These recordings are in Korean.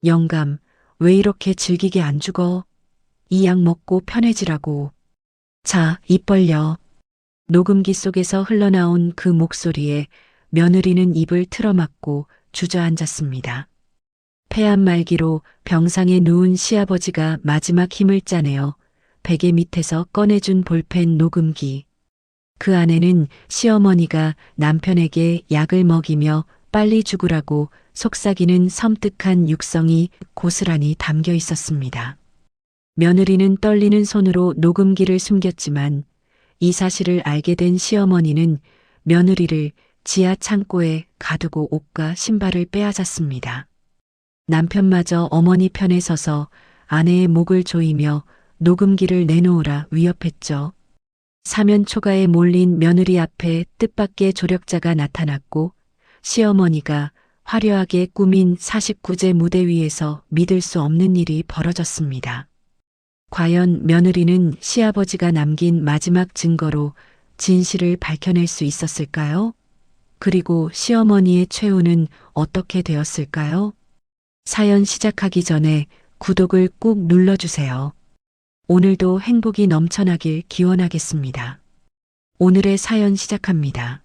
영감, 왜 이렇게 질기게 안 죽어? 이 약 먹고 편해지라고. 자, 입 벌려. 녹음기 속에서 흘러나온 그 목소리에 며느리는 입을 틀어막고 주저앉았습니다. 폐암 말기로 병상에 누운 시아버지가 마지막 힘을 짜내어 베개 밑에서 꺼내준 볼펜 녹음기. 그 안에는 시어머니가 남편에게 약을 먹이며 빨리 죽으라고 속삭이는 섬뜩한 육성이 고스란히 담겨 있었습니다. 며느리는 떨리는 손으로 녹음기를 숨겼지만 이 사실을 알게 된 시어머니는 며느리를 지하 창고에 가두고 옷과 신발을 빼앗았습니다. 남편마저 어머니 편에 서서 아내의 목을 조이며 녹음기를 내놓으라 위협했죠. 사면 초가에 몰린 며느리 앞에 뜻밖의 조력자가 나타났고 시어머니가 화려하게 꾸민 49제 무대 위에서 믿을 수 없는 일이 벌어졌습니다. 과연 며느리는 시아버지가 남긴 마지막 증거로 진실을 밝혀낼 수 있었을까요? 그리고 시어머니의 최후는 어떻게 되었을까요? 사연 시작하기 전에 구독을 꾹 눌러주세요. 오늘도 행복이 넘쳐나길 기원하겠습니다. 오늘의 사연 시작합니다.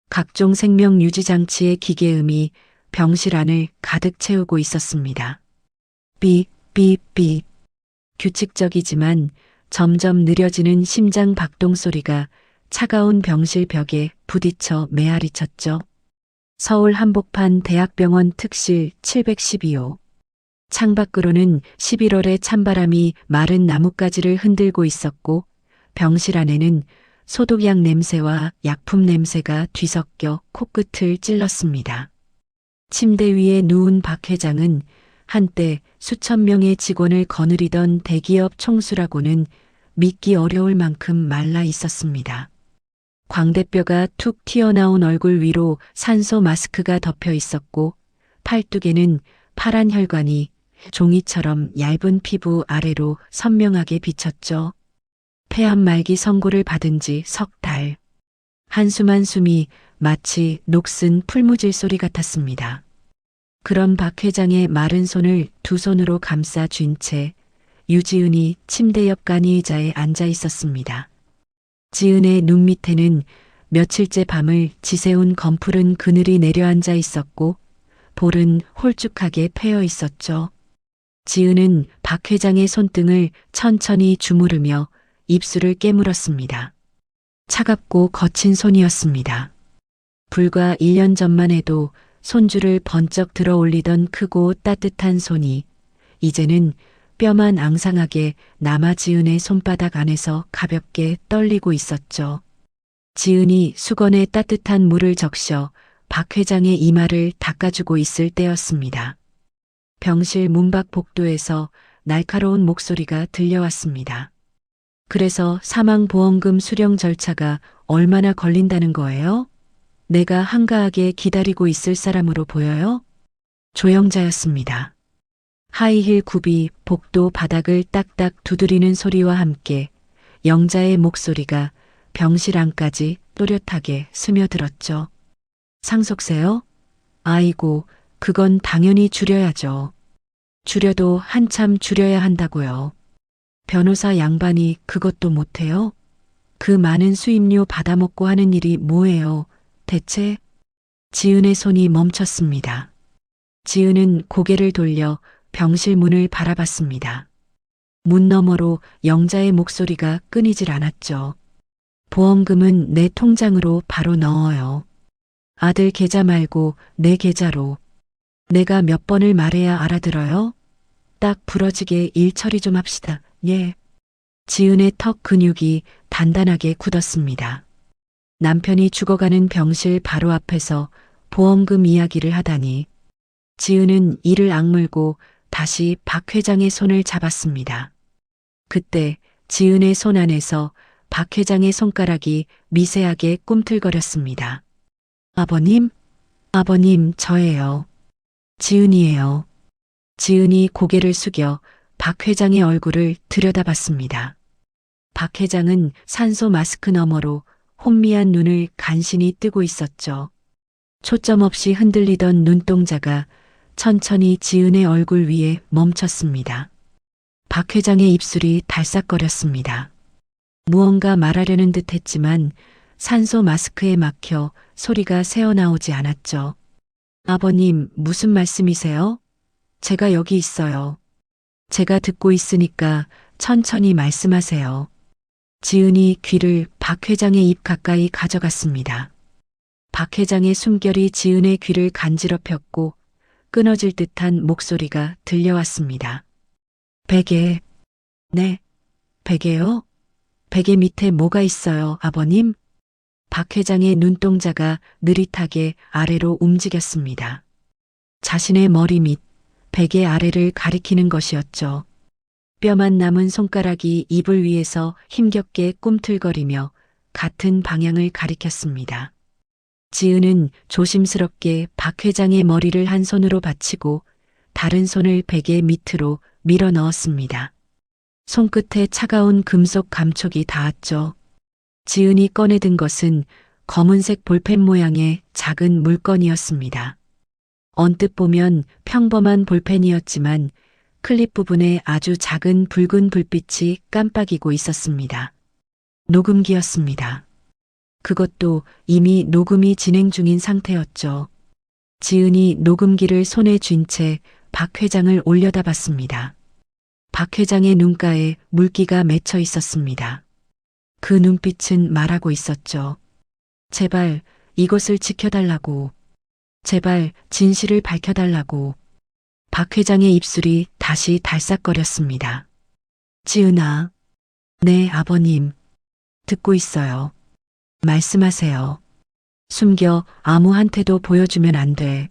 각종 생명 유지 장치의 기계음이 병실 안을 가득 채우고 있었습니다. 삐, 삐, 삐. 규칙적이지만 점점 느려지는 심장 박동 소리가 차가운 병실 벽에 부딪혀 메아리쳤죠. 서울 한복판 대학병원 특실 712호. 창밖으로는 11월의 찬바람이 마른 나뭇가지를 흔들고 있었고 병실 안에는 소독약 냄새와 약품 냄새가 뒤섞여 코끝을 찔렀습니다. 침대 위에 누운 박 회장은 한때 수천 명의 직원을 거느리던 대기업 총수라고는 믿기 어려울 만큼 말라 있었습니다. 광대뼈가 툭 튀어나온 얼굴 위로 산소 마스크가 덮여 있었고 팔뚝에는 파란 혈관이 종이처럼 얇은 피부 아래로 선명하게 비쳤죠. 폐암 말기 선고를 받은 지 석 달. 한숨 한숨이 마치 녹슨 풀무질 소리 같았습니다. 그런 박 회장의 마른 손을 두 손으로 감싸 쥔 채 유지은이 침대 옆 간이의자에 앉아 있었습니다. 지은의 눈 밑에는 며칠째 밤을 지새운 검푸른 그늘이 내려앉아 있었고 볼은 홀쭉하게 패여 있었죠. 지은은 박 회장의 손등을 천천히 주무르며 입술을 깨물었습니다. 차갑고 거친 손이었습니다. 불과 1년 전만 해도 손줄을 번쩍 들어 올리던 크고 따뜻한 손이 이제는 뼈만 앙상하게 남아 지은의 손바닥 안에서 가볍게 떨리고 있었죠. 지은이 수건에 따뜻한 물을 적셔 박 회장의 이마를 닦아주고 있을 때였습니다. 병실 문밖 복도에서 날카로운 목소리가 들려왔습니다. 그래서 사망보험금 수령 절차가 얼마나 걸린다는 거예요? 내가 한가하게 기다리고 있을 사람으로 보여요? 조영자였습니다. 하이힐 굽이 복도 바닥을 딱딱 두드리는 소리와 함께 영자의 목소리가 병실 안까지 또렷하게 스며들었죠. 상속세요? 아이고, 그건 당연히 줄여야죠. 줄여도 한참 줄여야 한다고요. 변호사 양반이 그것도 못해요? 그 많은 수임료 받아먹고 하는 일이 뭐예요, 대체? 지은의 손이 멈췄습니다. 지은은 고개를 돌려 병실 문을 바라봤습니다. 문 너머로 영자의 목소리가 끊이질 않았죠. 보험금은 내 통장으로 바로 넣어요. 아들 계좌 말고 내 계좌로. 내가 몇 번을 말해야 알아들어요? 딱 부러지게 일 처리 좀 합시다. 예. 지은의 턱 근육이 단단하게 굳었습니다. 남편이 죽어가는 병실 바로 앞에서 보험금 이야기를 하다니. 지은은 이를 악물고 다시 박 회장의 손을 잡았습니다. 그때 지은의 손 안에서 박 회장의 손가락이 미세하게 꿈틀거렸습니다. 아버님? 아버님, 저예요. 지은이에요. 지은이 고개를 숙여 박 회장의 얼굴을 들여다봤습니다. 박 회장은 산소 마스크 너머로 혼미한 눈을 간신히 뜨고 있었죠. 초점 없이 흔들리던 눈동자가 천천히 지은의 얼굴 위에 멈췄습니다. 박 회장의 입술이 달싹거렸습니다. 무언가 말하려는 듯 했지만 산소 마스크에 막혀 소리가 새어나오지 않았죠. 아버님, 무슨 말씀이세요? 제가 여기 있어요. 제가 듣고 있으니까 천천히 말씀하세요. 지은이 귀를 박 회장의 입 가까이 가져갔습니다. 박 회장의 숨결이 지은의 귀를 간지럽혔고 끊어질 듯한 목소리가 들려왔습니다. 베개. 네, 베개요? 베개 밑에 뭐가 있어요, 아버님? 박 회장의 눈동자가 느릿하게 아래로 움직였습니다. 자신의 머리 밑, 베개 아래를 가리키는 것이었죠. 뼈만 남은 손가락이 이불 위에서 힘겹게 꿈틀거리며 같은 방향을 가리켰습니다. 지은은 조심스럽게 박 회장의 머리를 한 손으로 받치고 다른 손을 베개 밑으로 밀어 넣었습니다. 손끝에 차가운 금속 감촉이 닿았죠. 지은이 꺼내든 것은 검은색 볼펜 모양의 작은 물건이었습니다. 언뜻 보면 평범한 볼펜이었지만 클립 부분에 아주 작은 붉은 불빛이 깜빡이고 있었습니다. 녹음기였습니다. 그것도 이미 녹음이 진행 중인 상태였죠. 지은이 녹음기를 손에 쥔 채 박 회장을 올려다봤습니다. 박 회장의 눈가에 물기가 맺혀 있었습니다. 그 눈빛은 말하고 있었죠. 제발 이것을 지켜달라고. 제발 진실을 밝혀달라고. 박 회장의 입술이 다시 달싹거렸습니다. 지은아. 네, 아버님. 듣고 있어요. 말씀하세요. 숨겨 아무한테도 보여주면 안 돼.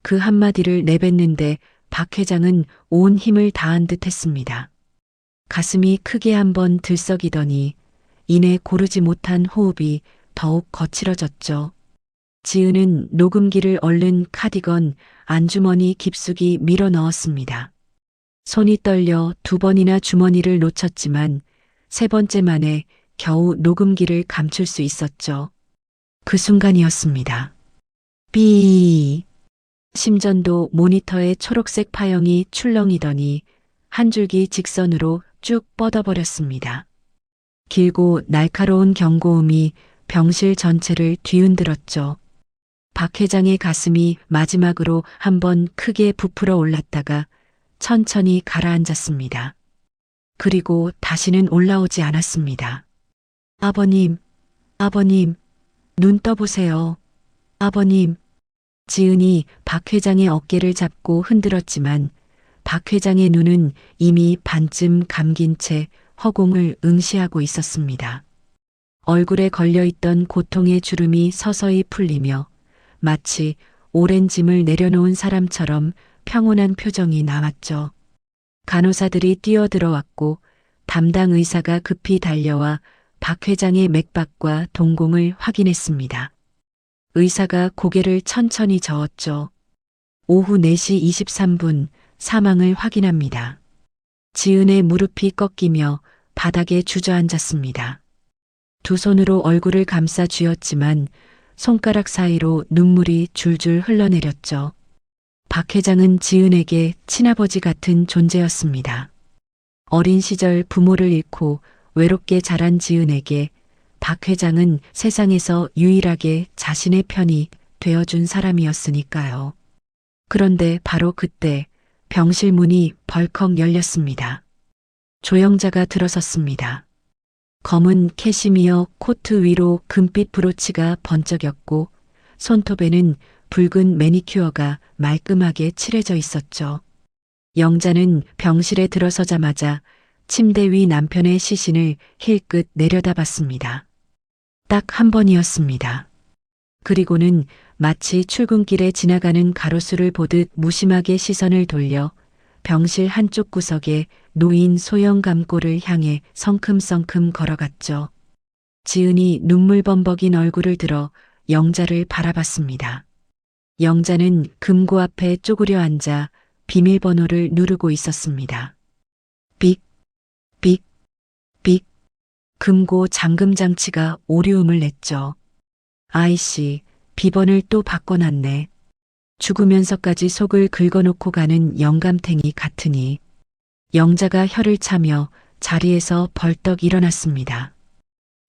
그 한마디를 내뱉는데 박 회장은 온 힘을 다한 듯 했습니다. 가슴이 크게 한번 들썩이더니 이내 고르지 못한 호흡이 더욱 거칠어졌죠. 지은은 녹음기를 얼른 카디건 안주머니 깊숙이 밀어 넣었습니다. 손이 떨려 2번이나 주머니를 놓쳤지만 3번째 만에 겨우 녹음기를 감출 수 있었죠. 그 순간이었습니다. 삐. 심전도 모니터의 초록색 파형이 출렁이더니 한 줄기 직선으로 쭉 뻗어버렸습니다. 길고 날카로운 경고음이 병실 전체를 뒤흔들었죠. 박 회장의 가슴이 마지막으로 한번 크게 부풀어 올랐다가 천천히 가라앉았습니다. 그리고 다시는 올라오지 않았습니다. 아버님, 아버님, 눈 떠보세요. 아버님. 지은이 박 회장의 어깨를 잡고 흔들었지만 박 회장의 눈은 이미 반쯤 감긴 채 허공을 응시하고 있었습니다. 얼굴에 걸려있던 고통의 주름이 서서히 풀리며 마치 오랜 짐을 내려놓은 사람처럼 평온한 표정이 나왔죠. 간호사들이 뛰어들어왔고 담당 의사가 급히 달려와 박 회장의 맥박과 동공을 확인했습니다. 의사가 고개를 천천히 저었죠. 오후 4시 23분 사망을 확인합니다. 지은의 무릎이 꺾이며 바닥에 주저앉았습니다. 두 손으로 얼굴을 감싸 쥐었지만 손가락 사이로 눈물이 줄줄 흘러내렸죠. 박 회장은 지은에게 친아버지 같은 존재였습니다. 어린 시절 부모를 잃고 외롭게 자란 지은에게 박 회장은 세상에서 유일하게 자신의 편이 되어준 사람이었으니까요. 그런데 바로 그때 병실 문이 벌컥 열렸습니다. 조영자가 들어섰습니다. 검은 캐시미어 코트 위로 금빛 브로치가 번쩍였고 손톱에는 붉은 매니큐어가 말끔하게 칠해져 있었죠. 영자는 병실에 들어서자마자 침대 위 남편의 시신을 힐끗 내려다봤습니다. 딱 한 번이었습니다. 그리고는 마치 출근길에 지나가는 가로수를 보듯 무심하게 시선을 돌려 병실 한쪽 구석에 놓인 소형 감고를 향해 성큼성큼 걸어갔죠. 지은이 눈물 범벅인 얼굴을 들어 영자를 바라봤습니다. 영자는 금고 앞에 쪼그려 앉아 비밀번호를 누르고 있었습니다. 삑, 삑, 삑. 금고 잠금 장치가 오류음을 냈죠. 아이씨, 비번을 또 바꿔놨네. 죽으면서까지 속을 긁어놓고 가는 영감탱이 같으니 영자가 혀를 차며 자리에서 벌떡 일어났습니다.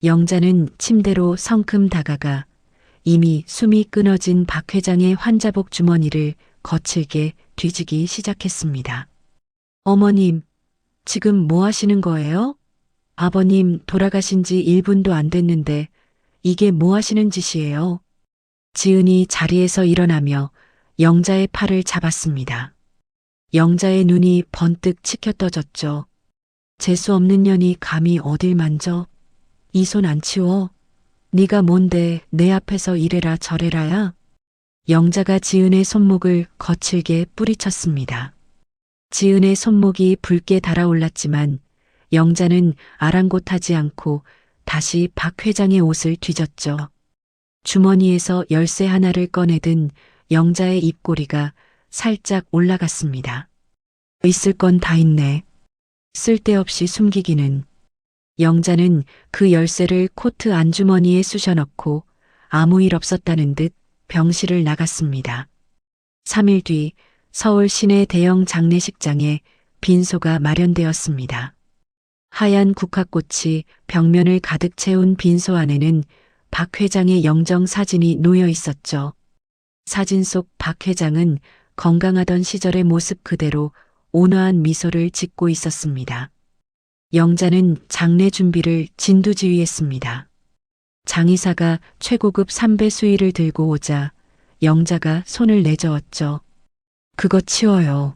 영자는 침대로 성큼 다가가 이미 숨이 끊어진 박 회장의 환자복 주머니를 거칠게 뒤지기 시작했습니다. 어머님, 지금 뭐 하시는 거예요? 아버님 돌아가신 지 1분도 안 됐는데 이게 뭐 하시는 짓이에요? 지은이 자리에서 일어나며 영자의 팔을 잡았습니다. 영자의 눈이 번뜩 치켜 떠졌죠. 재수 없는 년이 감히 어딜 만져? 이 손 안 치워? 네가 뭔데 내 앞에서 이래라 저래라야? 영자가 지은의 손목을 거칠게 뿌리쳤습니다. 지은의 손목이 붉게 달아올랐지만 영자는 아랑곳하지 않고 다시 박 회장의 옷을 뒤졌죠. 주머니에서 열쇠 하나를 꺼내든 영자의 입꼬리가 살짝 올라갔습니다. 있을 건 다 있네. 쓸데없이 숨기기는. 영자는 그 열쇠를 코트 안주머니에 쑤셔넣고 아무 일 없었다는 듯 병실을 나갔습니다. 3일 뒤 서울 시내 대형 장례식장에 빈소가 마련되었습니다. 하얀 국화꽃이 벽면을 가득 채운 빈소 안에는 박 회장의 영정 사진이 놓여 있었죠. 사진 속 박 회장은 건강하던 시절의 모습 그대로 온화한 미소를 짓고 있었습니다. 영자는 장례 준비를 진두지휘했습니다. 장의사가 최고급 삼배 수의를 들고 오자 영자가 손을 내저었죠. 그거 치워요.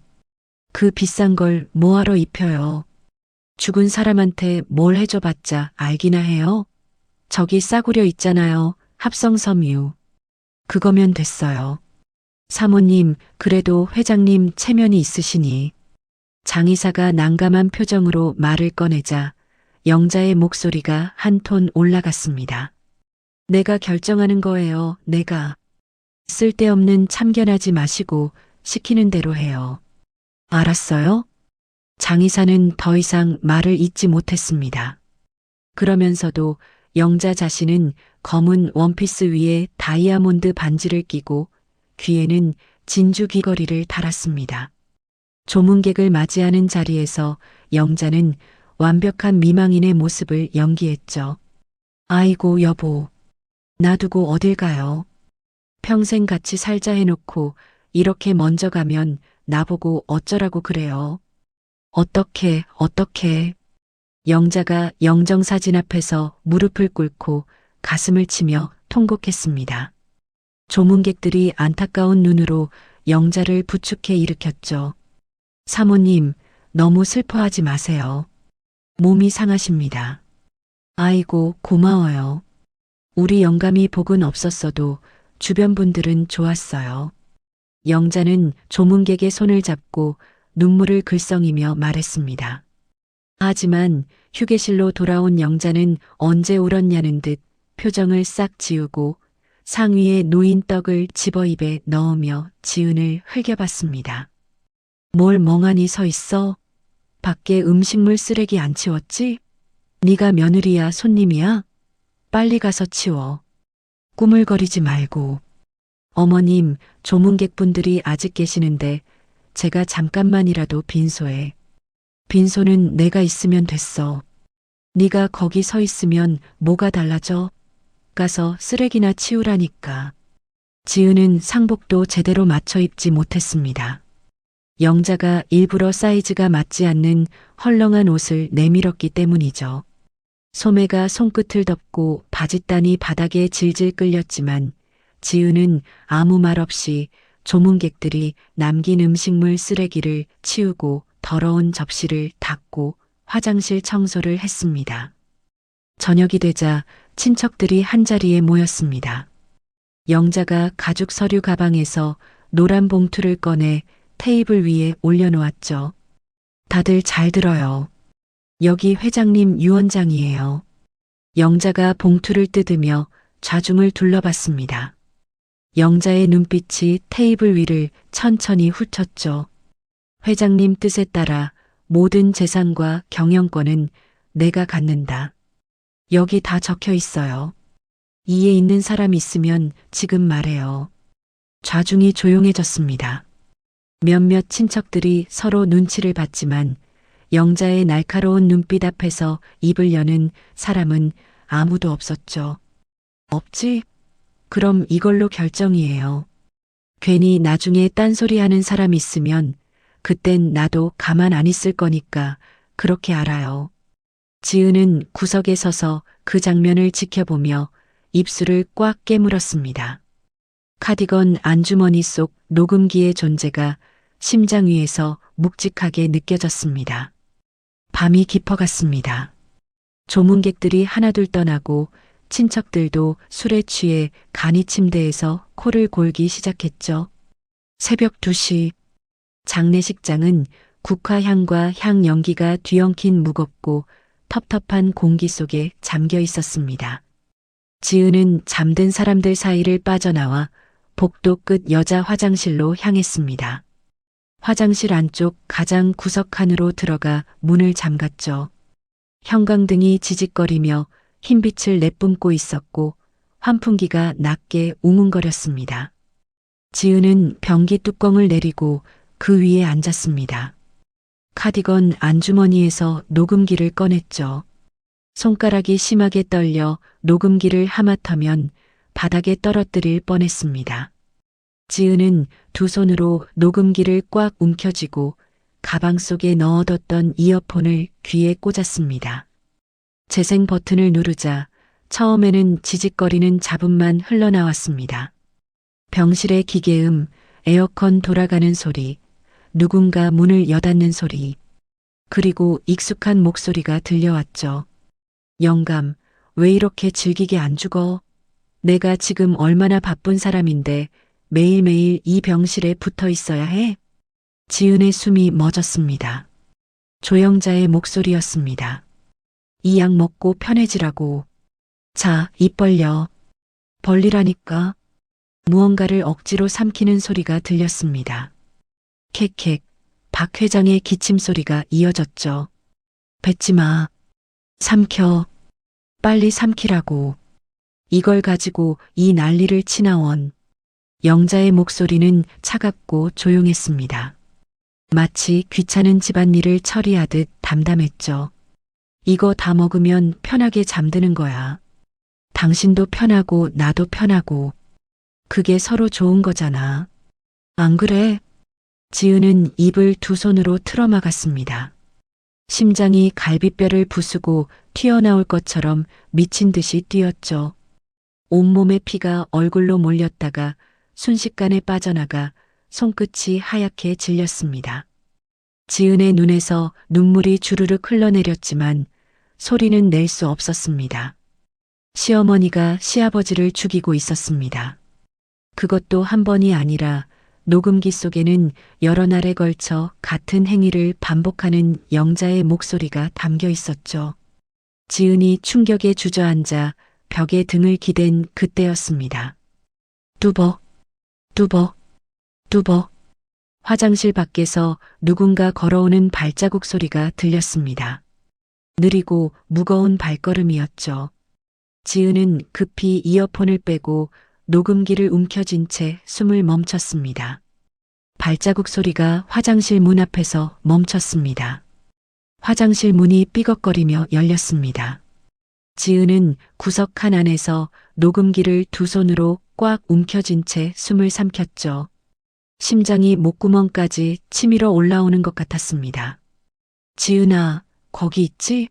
그 비싼 걸 뭐하러 입혀요. 죽은 사람한테 뭘 해줘봤자 알기나 해요. 저기 싸구려 있잖아요. 합성섬유. 그거면 됐어요. 사모님, 그래도 회장님 체면이 있으시니. 장의사가 난감한 표정으로 말을 꺼내자 영자의 목소리가 한 톤 올라갔습니다. 내가 결정하는 거예요. 내가. 쓸데없는 참견하지 마시고 시키는 대로 해요. 알았어요? 장의사는 더 이상 말을 잇지 못했습니다. 그러면서도 영자 자신은 검은 원피스 위에 다이아몬드 반지를 끼고 귀에는 진주 귀걸이를 달았습니다. 조문객을 맞이하는 자리에서 영자는 완벽한 미망인의 모습을 연기했죠. 아이고 여보, 놔두고 어딜 가요? 평생 같이 살자 해놓고 이렇게 먼저 가면 나보고 어쩌라고 그래요. 어떻게. 영자가 영정사진 앞에서 무릎을 꿇고 가슴을 치며 통곡했습니다. 조문객들이 안타까운 눈으로 영자를 부축해 일으켰죠. 사모님, 너무 슬퍼하지 마세요. 몸이 상하십니다. 아이고, 고마워요. 우리 영감이 복은 없었어도 주변 분들은 좋았어요. 영자는 조문객의 손을 잡고 눈물을 글썽이며 말했습니다. 하지만 휴게실로 돌아온 영자는 언제 울었냐는 듯 표정을 싹 지우고 상위에 놓인 떡을 집어 입에 넣으며 지은을 흘겨봤습니다. 뭘 멍하니 서 있어? 밖에 음식물 쓰레기 안 치웠지? 네가 며느리야 손님이야? 빨리 가서 치워. 꾸물거리지 말고. 어머님, 조문객분들이 아직 계시는데 제가 잠깐만이라도 빈소에. 빈소는 내가 있으면 됐어. 네가 거기 서 있으면 뭐가 달라져? 가서 쓰레기나 치우라니까. 지은은 상복도 제대로 맞춰 입지 못했습니다. 영자가 일부러 사이즈가 맞지 않는 헐렁한 옷을 내밀었기 때문이죠. 소매가 손끝을 덮고 바짓단이 바닥에 질질 끌렸지만 지은은 아무 말 없이 조문객들이 남긴 음식물 쓰레기를 치우고 더러운 접시를 닦고 화장실 청소를 했습니다. 저녁이 되자 친척들이 한자리에 모였습니다. 영자가 가죽 서류 가방에서 노란 봉투를 꺼내 테이블 위에 올려놓았죠. 다들 잘 들어요. 여기 회장님 유언장이에요. 영자가 봉투를 뜯으며 좌중을 둘러봤습니다. 영자의 눈빛이 테이블 위를 천천히 훑었죠. 회장님 뜻에 따라 모든 재산과 경영권은 내가 갖는다. 여기 다 적혀 있어요. 이해 있는 사람 있으면 지금 말해요. 좌중이 조용해졌습니다. 몇몇 친척들이 서로 눈치를 봤지만 영자의 날카로운 눈빛 앞에서 입을 여는 사람은 아무도 없었죠. 없지? 그럼 이걸로 결정이에요. 괜히 나중에 딴소리하는 사람 있으면 그땐 나도 가만 안 있을 거니까 그렇게 알아요. 지은은 구석에 서서 그 장면을 지켜보며 입술을 꽉 깨물었습니다. 카디건 안주머니 속 녹음기의 존재가 심장 위에서 묵직하게 느껴졌습니다. 밤이 깊어갔습니다. 조문객들이 하나둘 떠나고 친척들도 술에 취해 간이 침대에서 코를 골기 시작했죠. 새벽 2시 장례식장은 국화향과 향 연기가 뒤엉킨 무겁고 텁텁한 공기 속에 잠겨 있었습니다. 지은은 잠든 사람들 사이를 빠져나와 복도 끝 여자 화장실로 향했습니다. 화장실 안쪽 가장 구석칸으로 들어가 문을 잠갔죠. 형광등이 지직거리며 흰빛을 내뿜고 있었고 환풍기가 낮게 웅웅거렸습니다. 지은은 변기 뚜껑을 내리고 그 위에 앉았습니다. 카디건 안주머니에서 녹음기를 꺼냈죠. 손가락이 심하게 떨려 녹음기를 하마터면 바닥에 떨어뜨릴 뻔했습니다. 지은은 두 손으로 녹음기를 꽉 움켜쥐고 가방 속에 넣어뒀던 이어폰을 귀에 꽂았습니다. 재생 버튼을 누르자 처음에는 지직거리는 잡음만 흘러나왔습니다. 병실의 기계음, 에어컨 돌아가는 소리, 누군가 문을 여닫는 소리, 그리고 익숙한 목소리가 들려왔죠. 영감, 왜 이렇게 질기게 안 죽어? 내가 지금 얼마나 바쁜 사람인데 매일매일 이 병실에 붙어 있어야 해? 지은의 숨이 멎었습니다. 조영자의 목소리였습니다. 이 약 먹고 편해지라고. 자, 입 벌려. 벌리라니까. 무언가를 억지로 삼키는 소리가 들렸습니다. 캑캑, 박 회장의 기침 소리가 이어졌죠. 뱉지 마. 삼켜. 빨리 삼키라고. 이걸 가지고 이 난리를 치나원. 영자의 목소리는 차갑고 조용했습니다. 마치 귀찮은 집안일을 처리하듯 담담했죠. 이거 다 먹으면 편하게 잠드는 거야. 당신도 편하고 나도 편하고. 그게 서로 좋은 거잖아. 안 그래? 지은은 입을 두 손으로 틀어막았습니다. 심장이 갈비뼈를 부수고 튀어나올 것처럼 미친 듯이 뛰었죠. 온몸의 피가 얼굴로 몰렸다가 순식간에 빠져나가 손끝이 하얗게 질렸습니다. 지은의 눈에서 눈물이 주르륵 흘러내렸지만 소리는 낼 수 없었습니다. 시어머니가 시아버지를 죽이고 있었습니다. 그것도 한 번이 아니라 녹음기 속에는 여러 날에 걸쳐 같은 행위를 반복하는 영자의 목소리가 담겨 있었죠. 지은이 충격에 주저앉아 벽에 등을 기댄 그때였습니다. 뚜벅, 뚜벅, 뚜벅. 화장실 밖에서 누군가 걸어오는 발자국 소리가 들렸습니다. 느리고 무거운 발걸음이었죠. 지은은 급히 이어폰을 빼고 녹음기를 움켜쥔 채 숨을 멈췄습니다. 발자국 소리가 화장실 문 앞에서 멈췄습니다. 화장실 문이 삐걱거리며 열렸습니다. 지은은 구석 칸 안에서 녹음기를 두 손으로 꽉 움켜쥔 채 숨을 삼켰죠. 심장이 목구멍까지 치밀어 올라오는 것 같았습니다. 지은아, 거기 있지?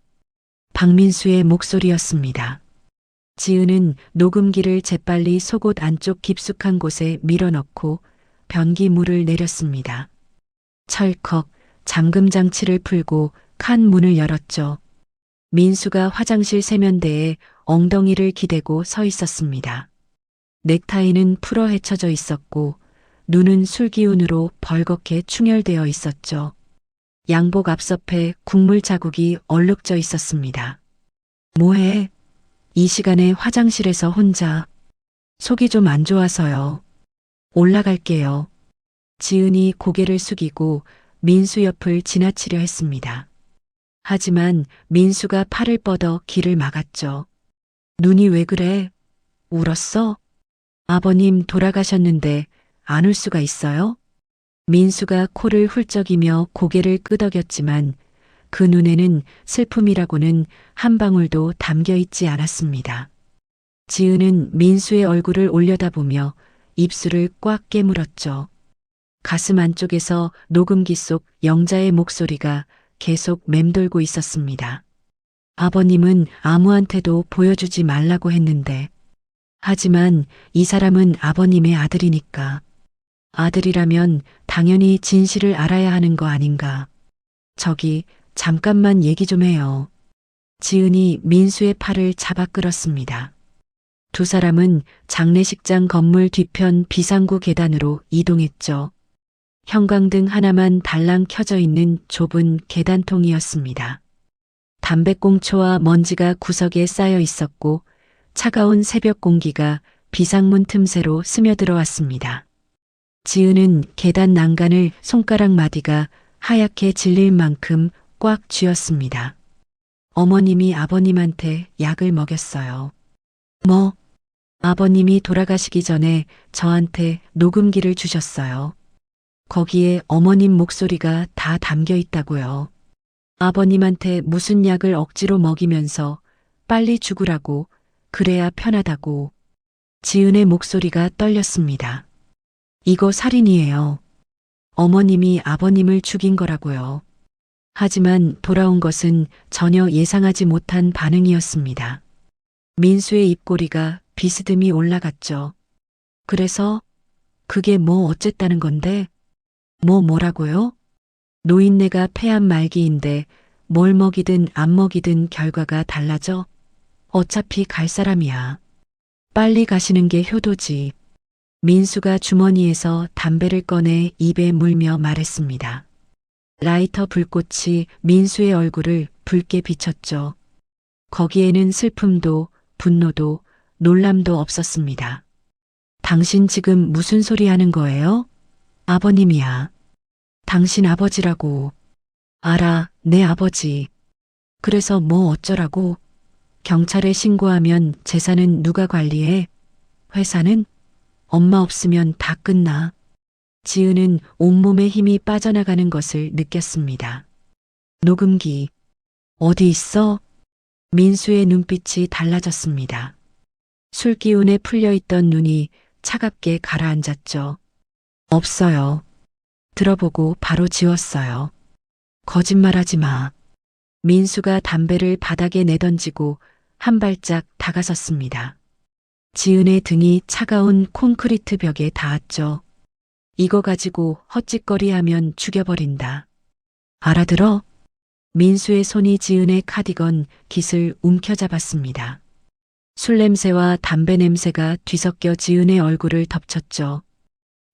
박민수의 목소리였습니다. 지은은 녹음기를 재빨리 속옷 안쪽 깊숙한 곳에 밀어넣고 변기 물을 내렸습니다. 철컥 잠금 장치를 풀고 칸 문을 열었죠. 민수가 화장실 세면대에 엉덩이를 기대고 서 있었습니다. 넥타이는 풀어 헤쳐져 있었고 눈은 술 기운으로 벌겋게 충혈되어 있었죠. 양복 앞섭에 국물 자국이 얼룩져 있었습니다. 뭐해? 이 시간에 화장실에서 혼자. 속이 좀 안 좋아서요. 올라갈게요. 지은이 고개를 숙이고 민수 옆을 지나치려 했습니다. 하지만 민수가 팔을 뻗어 길을 막았죠. 눈이 왜 그래? 울었어? 아버님 돌아가셨는데 안 울 수가 있어요? 민수가 코를 훌쩍이며 고개를 끄덕였지만 그 눈에는 슬픔이라고는 한 방울도 담겨 있지 않았습니다. 지은은 민수의 얼굴을 올려다보며 입술을 꽉 깨물었죠. 가슴 안쪽에서 녹음기 속 영자의 목소리가 계속 맴돌고 있었습니다. 아버님은 아무한테도 보여주지 말라고 했는데, 하지만 이 사람은 아버님의 아들이니까. 아들이라면 당연히 진실을 알아야 하는 거 아닌가. 저기, 잠깐만 얘기 좀 해요. 지은이 민수의 팔을 잡아 끌었습니다. 두 사람은 장례식장 건물 뒤편 비상구 계단으로 이동했죠. 형광등 하나만 달랑 켜져 있는 좁은 계단통이었습니다. 담배꽁초와 먼지가 구석에 쌓여 있었고 차가운 새벽 공기가 비상문 틈새로 스며들어 왔습니다. 지은은 계단 난간을 손가락 마디가 하얗게 질릴 만큼 꽉 쥐었습니다. 어머님이 아버님한테 약을 먹였어요. 뭐? 아버님이 돌아가시기 전에 저한테 녹음기를 주셨어요. 거기에 어머님 목소리가 다 담겨 있다고요. 아버님한테 무슨 약을 억지로 먹이면서 빨리 죽으라고, 그래야 편하다고. 지은의 목소리가 떨렸습니다. 이거 살인이에요. 어머님이 아버님을 죽인 거라고요. 하지만 돌아온 것은 전혀 예상하지 못한 반응이었습니다. 민수의 입꼬리가 비스듬히 올라갔죠. 그래서 그게 뭐 어쨌다는 건데? 뭐라고요? 노인네가 패한 말기인데 뭘 먹이든 안 먹이든 결과가 달라져? 어차피 갈 사람이야. 빨리 가시는 게 효도지. 민수가 주머니에서 담배를 꺼내 입에 물며 말했습니다. 라이터 불꽃이 민수의 얼굴을 붉게 비쳤죠. 거기에는 슬픔도 분노도 놀람도 없었습니다. 당신 지금 무슨 소리 하는 거예요? 아버님이야. 당신 아버지라고. 알아, 내 아버지. 그래서 뭐 어쩌라고? 경찰에 신고하면 재산은 누가 관리해? 회사는? 엄마 없으면 다 끝나. 지은은 온몸에 힘이 빠져나가는 것을 느꼈습니다. 녹음기. 어디 있어? 민수의 눈빛이 달라졌습니다. 술 기운에 풀려있던 눈이 차갑게 가라앉았죠. 없어요. 들어보고 바로 지웠어요. 거짓말하지 마. 민수가 담배를 바닥에 내던지고 한 발짝 다가섰습니다. 지은의 등이 차가운 콘크리트 벽에 닿았죠. 이거 가지고 헛짓거리하면 죽여버린다. 알아들어? 민수의 손이 지은의 카디건 깃을 움켜잡았습니다. 술 냄새와 담배 냄새가 뒤섞여 지은의 얼굴을 덮쳤죠.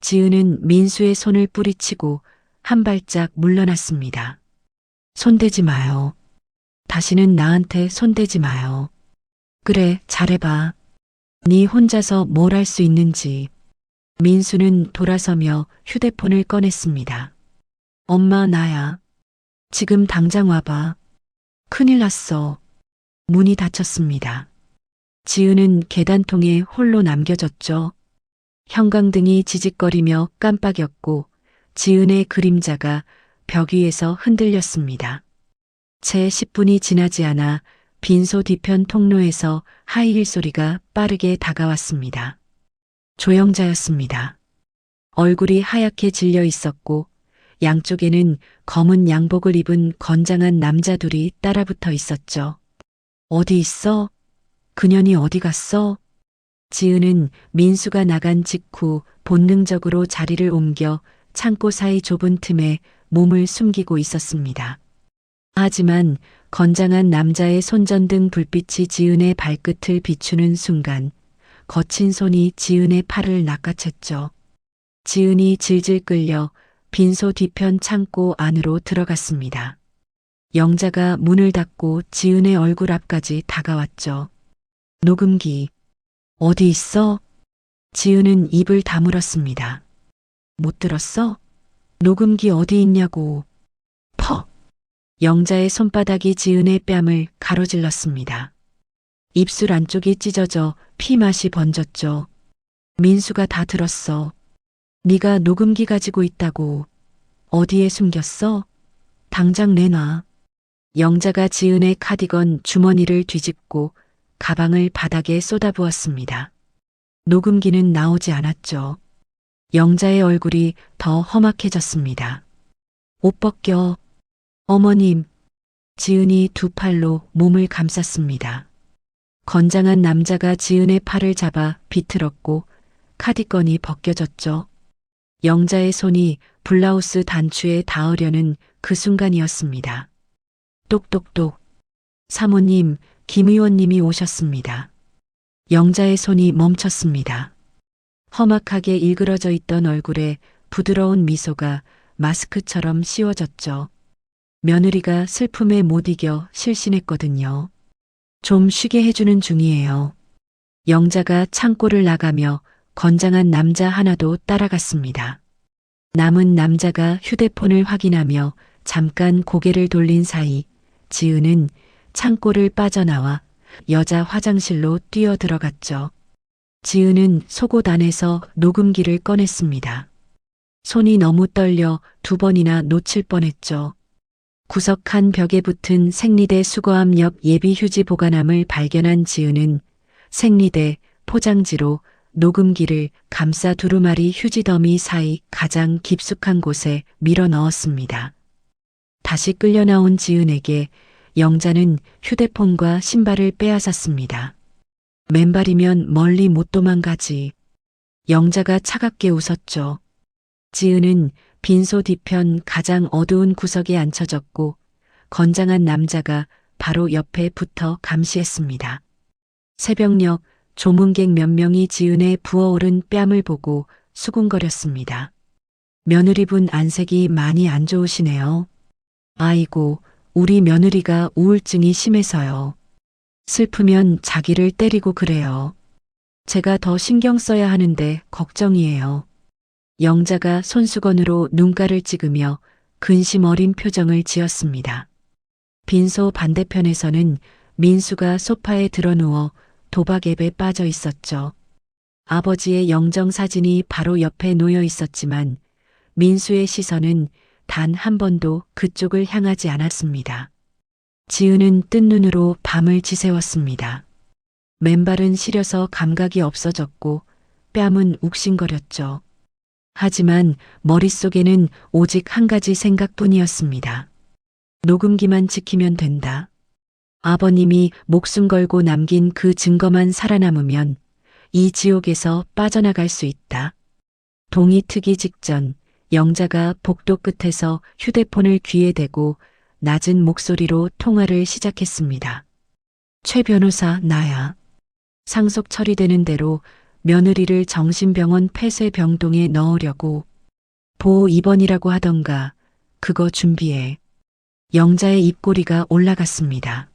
지은은 민수의 손을 뿌리치고 한 발짝 물러났습니다. 손대지 마요. 다시는 나한테 손대지 마요. 그래, 잘해봐. 네 혼자서 뭘 할 수 있는지. 민수는 돌아서며 휴대폰을 꺼냈습니다. 엄마, 나야. 지금 당장 와봐. 큰일 났어. 문이 닫혔습니다. 지은은 계단통에 홀로 남겨졌죠. 형광등이 지직거리며 깜빡였고 지은의 그림자가 벽 위에서 흔들렸습니다. 채 10분이 지나지 않아 빈소 뒤편 통로에서 하이힐 소리가 빠르게 다가왔습니다. 조영자였습니다. 얼굴이 하얗게 질려 있었고 양쪽에는 검은 양복을 입은 건장한 남자 둘이 따라붙어 있었죠. 어디 있어? 그년이 어디 갔어? 지은은 민수가 나간 직후 본능적으로 자리를 옮겨 창고 사이 좁은 틈에 몸을 숨기고 있었습니다. 하지만 건장한 남자의 손전등 불빛이 지은의 발끝을 비추는 순간 거친 손이 지은의 팔을 낚아챘죠. 지은이 질질 끌려 빈소 뒤편 창고 안으로 들어갔습니다. 영자가 문을 닫고 지은의 얼굴 앞까지 다가왔죠. 녹음기. 어디 있어? 지은은 입을 다물었습니다. 못 들었어? 녹음기 어디 있냐고. 퍽! 영자의 손바닥이 지은의 뺨을 가로질렀습니다. 입술 안쪽이 찢어져 피맛이 번졌죠. 민수가 다 들었어. 네가 녹음기 가지고 있다고. 어디에 숨겼어? 당장 내놔. 영자가 지은의 카디건 주머니를 뒤집고 가방을 바닥에 쏟아부었습니다. 녹음기는 나오지 않았죠. 영자의 얼굴이 더 험악해졌습니다. 옷 벗겨. 어머님. 지은이 두 팔로 몸을 감쌌습니다. 건장한 남자가 지은의 팔을 잡아 비틀었고 카디건이 벗겨졌죠. 영자의 손이 블라우스 단추에 닿으려는 그 순간이었습니다. 똑똑똑. 사모님, 김 의원님이 오셨습니다. 영자의 손이 멈췄습니다. 험악하게 일그러져 있던 얼굴에 부드러운 미소가 마스크처럼 씌워졌죠. 며느리가 슬픔에 못 이겨 실신했거든요. 좀 쉬게 해주는 중이에요. 영자가 창고를 나가며 건장한 남자 하나도 따라갔습니다. 남은 남자가 휴대폰을 확인하며 잠깐 고개를 돌린 사이 지은은 창고를 빠져나와 여자 화장실로 뛰어들어갔죠. 지은은 속옷 안에서 녹음기를 꺼냈습니다. 손이 너무 떨려 두 번이나 놓칠 뻔했죠. 구석한 벽에 붙은 생리대 수거함 옆 예비 휴지 보관함을 발견한 지은은 생리대 포장지로 녹음기를 감싸 두루마리 휴지 더미 사이 가장 깊숙한 곳에 밀어 넣었습니다. 다시 끌려 나온 지은에게 영자는 휴대폰과 신발을 빼앗았습니다. 맨발이면 멀리 못 도망가지. 영자가 차갑게 웃었죠. 지은은 빈소 뒤편 가장 어두운 구석에 앉혀졌고 건장한 남자가 바로 옆에 붙어 감시했습니다. 새벽녘 조문객 몇 명이 지은의 부어오른 뺨을 보고 수군거렸습니다. 며느리분 안색이 많이 안 좋으시네요. 아이고, 우리 며느리가 우울증이 심해서요. 슬프면 자기를 때리고 그래요. 제가 더 신경 써야 하는데 걱정이에요. 영자가 손수건으로 눈가를 찍으며 근심 어린 표정을 지었습니다. 빈소 반대편에서는 민수가 소파에 드러누워 도박 앱에 빠져 있었죠. 아버지의 영정 사진이 바로 옆에 놓여 있었지만 민수의 시선은 단 한 번도 그쪽을 향하지 않았습니다. 지은은 뜬 눈으로 밤을 지새웠습니다. 맨발은 시려서 감각이 없어졌고 뺨은 욱신거렸죠. 하지만 머릿속에는 오직 한 가지 생각뿐이었습니다. 녹음기만 지키면 된다. 아버님이 목숨 걸고 남긴 그 증거만 살아남으면 이 지옥에서 빠져나갈 수 있다. 동이 트기 직전 영자가 복도 끝에서 휴대폰을 귀에 대고 낮은 목소리로 통화를 시작했습니다. 최 변호사, 나야. 상속 처리되는 대로 며느리를 정신병원 폐쇄병동에 넣으려고. 보호 입원이라고 하던가 그거 준비해. 영자의 입꼬리가 올라갔습니다.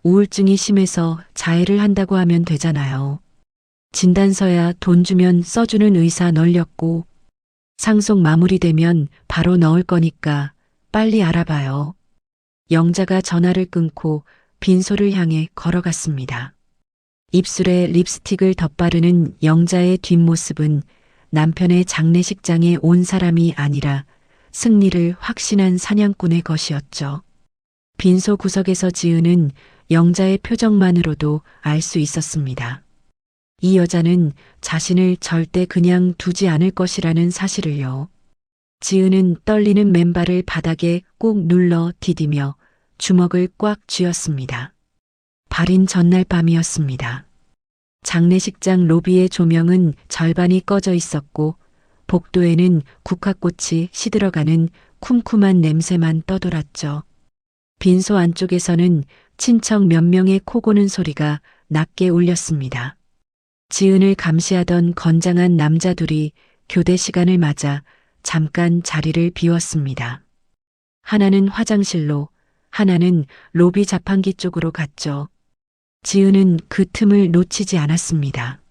우울증이 심해서 자해를 한다고 하면 되잖아요. 진단서야 돈 주면 써주는 의사 널렸고 상속 마무리되면 바로 넣을 거니까 빨리 알아봐요. 영자가 전화를 끊고 빈소를 향해 걸어갔습니다. 입술에 립스틱을 덧바르는 영자의 뒷모습은 남편의 장례식장에 온 사람이 아니라 승리를 확신한 사냥꾼의 것이었죠. 빈소 구석에서 지은은 영자의 표정만으로도 알 수 있었습니다. 이 여자는 자신을 절대 그냥 두지 않을 것이라는 사실을요. 지은은 떨리는 맨발을 바닥에 꾹 눌러 디디며 주먹을 꽉 쥐었습니다. 발인 전날 밤이었습니다. 장례식장 로비의 조명은 절반이 꺼져 있었고 복도에는 국화꽃이 시들어가는 쿰쿰한 냄새만 떠돌았죠. 빈소 안쪽에서는 친척 몇 명의 코 고는 소리가 낮게 울렸습니다. 지은을 감시하던 건장한 남자 둘이 교대 시간을 맞아 잠깐 자리를 비웠습니다. 하나는 화장실로, 하나는 로비 자판기 쪽으로 갔죠. 지은은 그 틈을 놓치지 않았습니다.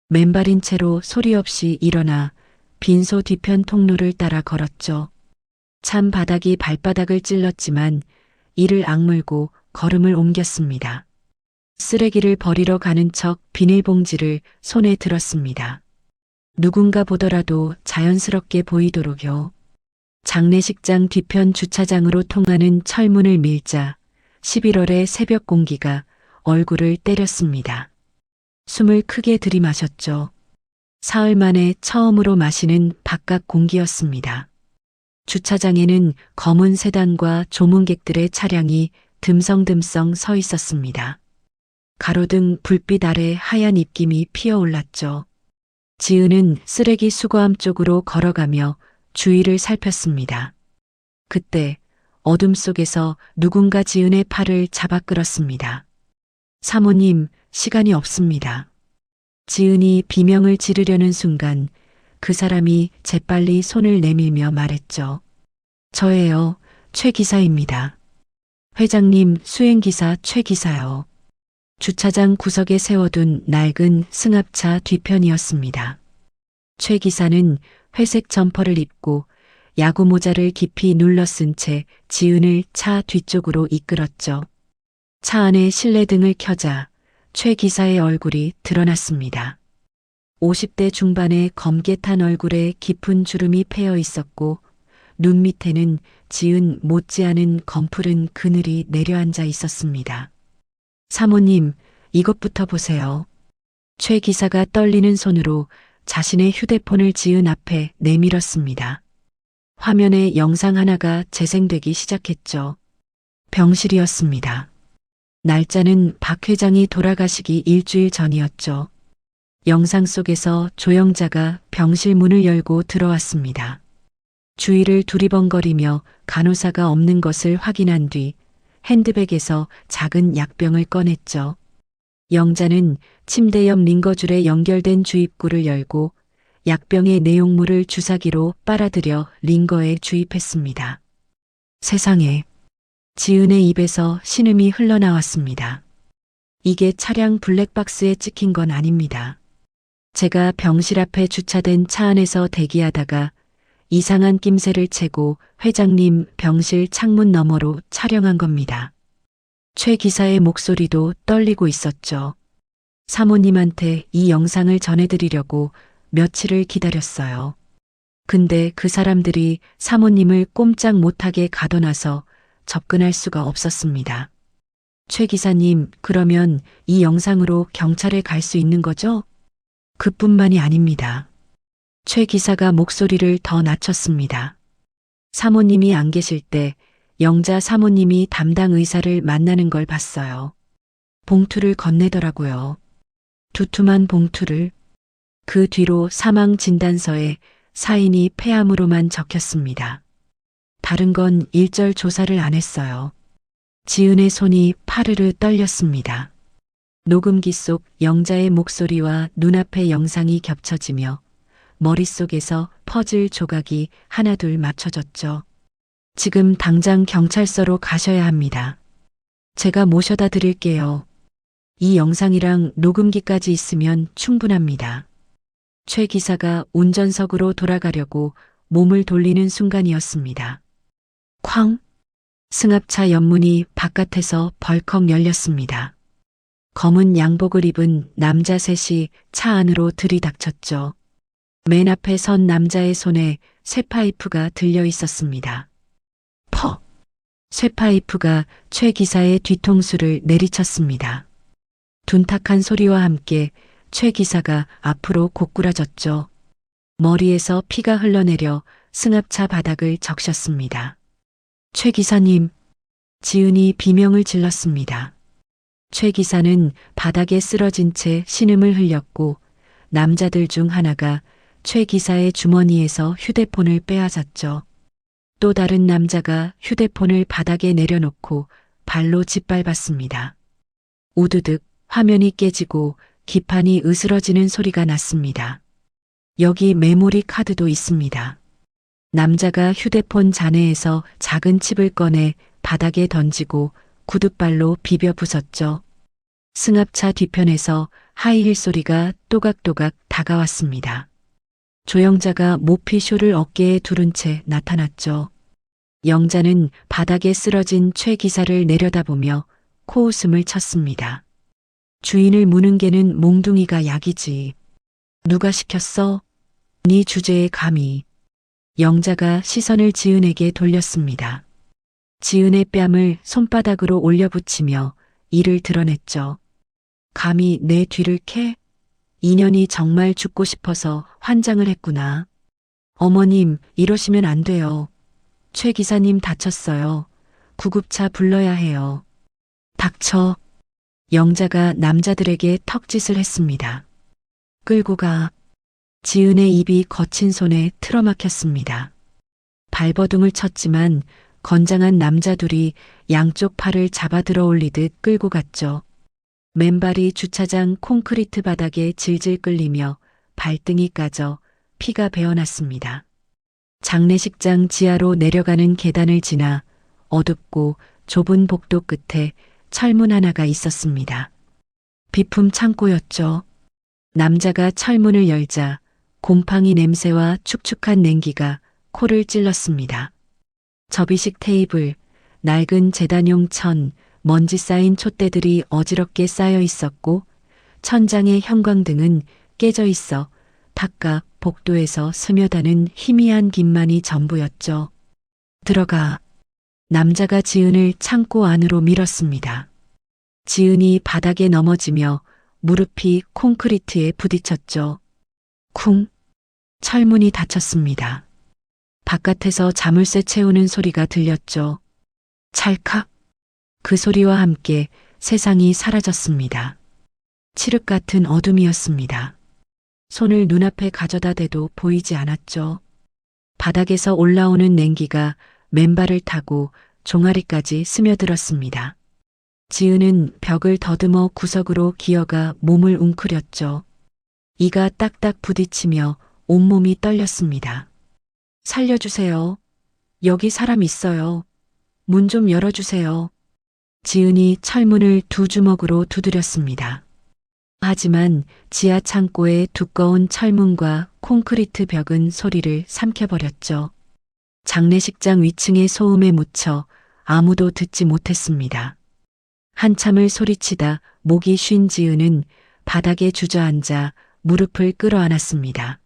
맨발인 채로 소리 없이 일어나 빈소 뒤편 통로를 따라 걸었죠. 찬 바닥이 발바닥을 찔렀지만 이를 악물고 걸음을 옮겼습니다. 쓰레기를 버리러 가는 척 비닐봉지를 손에 들었습니다. 누군가 보더라도 자연스럽게 보이도록요. 장례식장 뒤편 주차장으로 통하는 철문을 밀자 11월의 새벽 공기가 얼굴을 때렸습니다. 숨을 크게 들이마셨죠. 사흘 만에 처음으로 마시는 바깥 공기였습니다. 주차장에는 검은 세단과 조문객들의 차량이 듬성듬성 서 있었습니다. 가로등 불빛 아래 하얀 입김이 피어올랐죠. 지은은 쓰레기 수거함 쪽으로 걸어가며 주위를 살폈습니다. 그때 어둠 속에서 누군가 지은의 팔을 잡아 끌었습니다. 사모님, 시간이 없습니다. 지은이 비명을 지르려는 순간 그 사람이 재빨리 손을 내밀며 말했죠. 저예요, 최 기사입니다. 회장님, 수행기사 최 기사요. 주차장 구석에 세워둔 낡은 승합차 뒤편이었습니다. 최 기사는 회색 점퍼를 입고 야구 모자를 깊이 눌러 쓴 채 지은을 차 뒤쪽으로 이끌었죠. 차 안에 실내등을 켜자 최 기사의 얼굴이 드러났습니다. 50대 중반의 검게 탄 얼굴에 깊은 주름이 패여 있었고 눈 밑에는 지은 못지않은 검푸른 그늘이 내려앉아 있었습니다. 사모님, 이것부터 보세요. 최 기사가 떨리는 손으로 자신의 휴대폰을 지은 앞에 내밀었습니다. 화면에 영상 하나가 재생되기 시작했죠. 병실이었습니다. 날짜는 박 회장이 돌아가시기 일주일 전이었죠. 영상 속에서 조영자가 병실 문을 열고 들어왔습니다. 주위를 두리번거리며 간호사가 없는 것을 확인한 뒤 핸드백에서 작은 약병을 꺼냈죠. 영자는 침대 옆 링거줄에 연결된 주입구를 열고 약병의 내용물을 주사기로 빨아들여 링거에 주입했습니다. 세상에, 지은의 입에서 신음이 흘러나왔습니다. 이게 차량 블랙박스에 찍힌 건 아닙니다. 제가 병실 앞에 주차된 차 안에서 대기하다가 이상한 낌새를 채고 회장님 병실 창문 너머로 촬영한 겁니다. 최 기사의 목소리도 떨리고 있었죠. 사모님한테 이 영상을 전해드리려고 며칠을 기다렸어요. 근데 그 사람들이 사모님을 꼼짝 못하게 가둬놔서 접근할 수가 없었습니다. 최 기사님, 그러면 이 영상으로 경찰에 갈 수 있는 거죠? 그뿐만이 아닙니다. 최 기사가 목소리를 더 낮췄습니다. 사모님이 안 계실 때 영자 사모님이 담당 의사를 만나는 걸 봤어요. 봉투를 건네더라고요. 두툼한 봉투를. 그 뒤로 사망 진단서에 사인이 폐암으로만 적혔습니다. 다른 건 일절 조사를 안 했어요. 지은의 손이 파르르 떨렸습니다. 녹음기 속 영자의 목소리와 눈앞의 영상이 겹쳐지며 머릿속에서 퍼즐 조각이 하나둘 맞춰졌죠. 지금 당장 경찰서로 가셔야 합니다. 제가 모셔다 드릴게요. 이 영상이랑 녹음기까지 있으면 충분합니다. 최 기사가 운전석으로 돌아가려고 몸을 돌리는 순간이었습니다. 쾅! 승합차 옆문이 바깥에서 벌컥 열렸습니다. 검은 양복을 입은 남자 셋이 차 안으로 들이닥쳤죠. 맨 앞에 선 남자의 손에 쇠파이프가 들려 있었습니다. 퍽! 쇠파이프가 최 기사의 뒤통수를 내리쳤습니다. 둔탁한 소리와 함께 최 기사가 앞으로 고꾸라졌죠. 머리에서 피가 흘러내려 승합차 바닥을 적셨습니다. 최 기사님, 지은이 비명을 질렀습니다. 최 기사는 바닥에 쓰러진 채 신음을 흘렸고 남자들 중 하나가 최 기사의 주머니에서 휴대폰을 빼앗았죠. 또 다른 남자가 휴대폰을 바닥에 내려놓고 발로 짓밟았습니다. 우드득 화면이 깨지고 기판이 으스러지는 소리가 났습니다. 여기 메모리 카드도 있습니다. 남자가 휴대폰 잔해에서 작은 칩을 꺼내 바닥에 던지고 구둣발로 비벼 부쉈죠. 승합차 뒤편에서 하이힐 소리가 또각또각 다가왔습니다. 조영자가 모피쇼를 어깨에 두른 채 나타났죠. 영자는 바닥에 쓰러진 최 기사를 내려다보며 코웃음을 쳤습니다. 주인을 무는 개는 몽둥이가 약이지. 누가 시켰어? 네 주제에 감히. 영자가 시선을 지은에게 돌렸습니다. 지은의 뺨을 손바닥으로 올려붙이며 이를 드러냈죠. 감히 내 뒤를 캐? 인연이 정말 죽고 싶어서 환장을 했구나. 어머님, 이러시면 안 돼요. 최 기사님 다쳤어요. 구급차 불러야 해요. 닥쳐. 영자가 남자들에게 턱짓을 했습니다. 끌고 가. 지은의 입이 거친 손에 틀어막혔습니다. 발버둥을 쳤지만 건장한 남자 둘이 양쪽 팔을 잡아 들어 올리듯 끌고 갔죠. 맨발이 주차장 콘크리트 바닥에 질질 끌리며 발등이 까져 피가 배어났습니다. 장례식장 지하로 내려가는 계단을 지나 어둡고 좁은 복도 끝에 철문 하나가 있었습니다. 비품 창고였죠. 남자가 철문을 열자 곰팡이 냄새와 축축한 냉기가 코를 찔렀습니다. 접이식 테이블, 낡은 제단용 천, 먼지 쌓인 촛대들이 어지럽게 쌓여 있었고 천장의 형광등은 깨져 있어 바깥 복도에서 스며다는 희미한 빛만이 전부였죠. 들어가. 남자가 지은을 창고 안으로 밀었습니다. 지은이 바닥에 넘어지며 무릎이 콘크리트에 부딪혔죠. 쿵. 철문이 닫혔습니다. 바깥에서 자물쇠 채우는 소리가 들렸죠. 찰칵. 그 소리와 함께 세상이 사라졌습니다. 칠흑 같은 어둠이었습니다. 손을 눈앞에 가져다 대도 보이지 않았죠. 바닥에서 올라오는 냉기가 맨발을 타고 종아리까지 스며들었습니다. 지은은 벽을 더듬어 구석으로 기어가 몸을 웅크렸죠. 이가 딱딱 부딪히며 온몸이 떨렸습니다. 살려주세요. 여기 사람 있어요. 문 좀 열어주세요. 지은이 철문을 두 주먹으로 두드렸습니다. 하지만 지하 창고의 두꺼운 철문과 콘크리트 벽은 소리를 삼켜버렸죠. 장례식장 위층의 소음에 묻혀 아무도 듣지 못했습니다. 한참을 소리치다 목이 쉰 지은은 바닥에 주저앉아 무릎을 끌어안았습니다.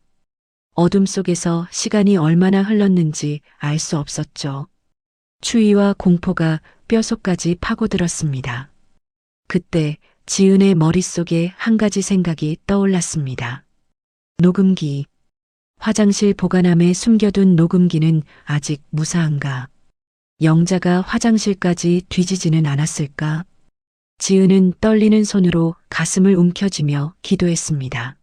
어둠 속에서 시간이 얼마나 흘렀는지 알 수 없었죠. 추위와 공포가 뼛속까지 파고들었습니다. 그때 지은의 머릿속에 한 가지 생각이 떠올랐습니다. 녹음기. 화장실 보관함에 숨겨둔 녹음기는 아직 무사한가? 영자가 화장실까지 뒤지지는 않았을까? 지은은 떨리는 손으로 가슴을 움켜쥐며 기도했습니다.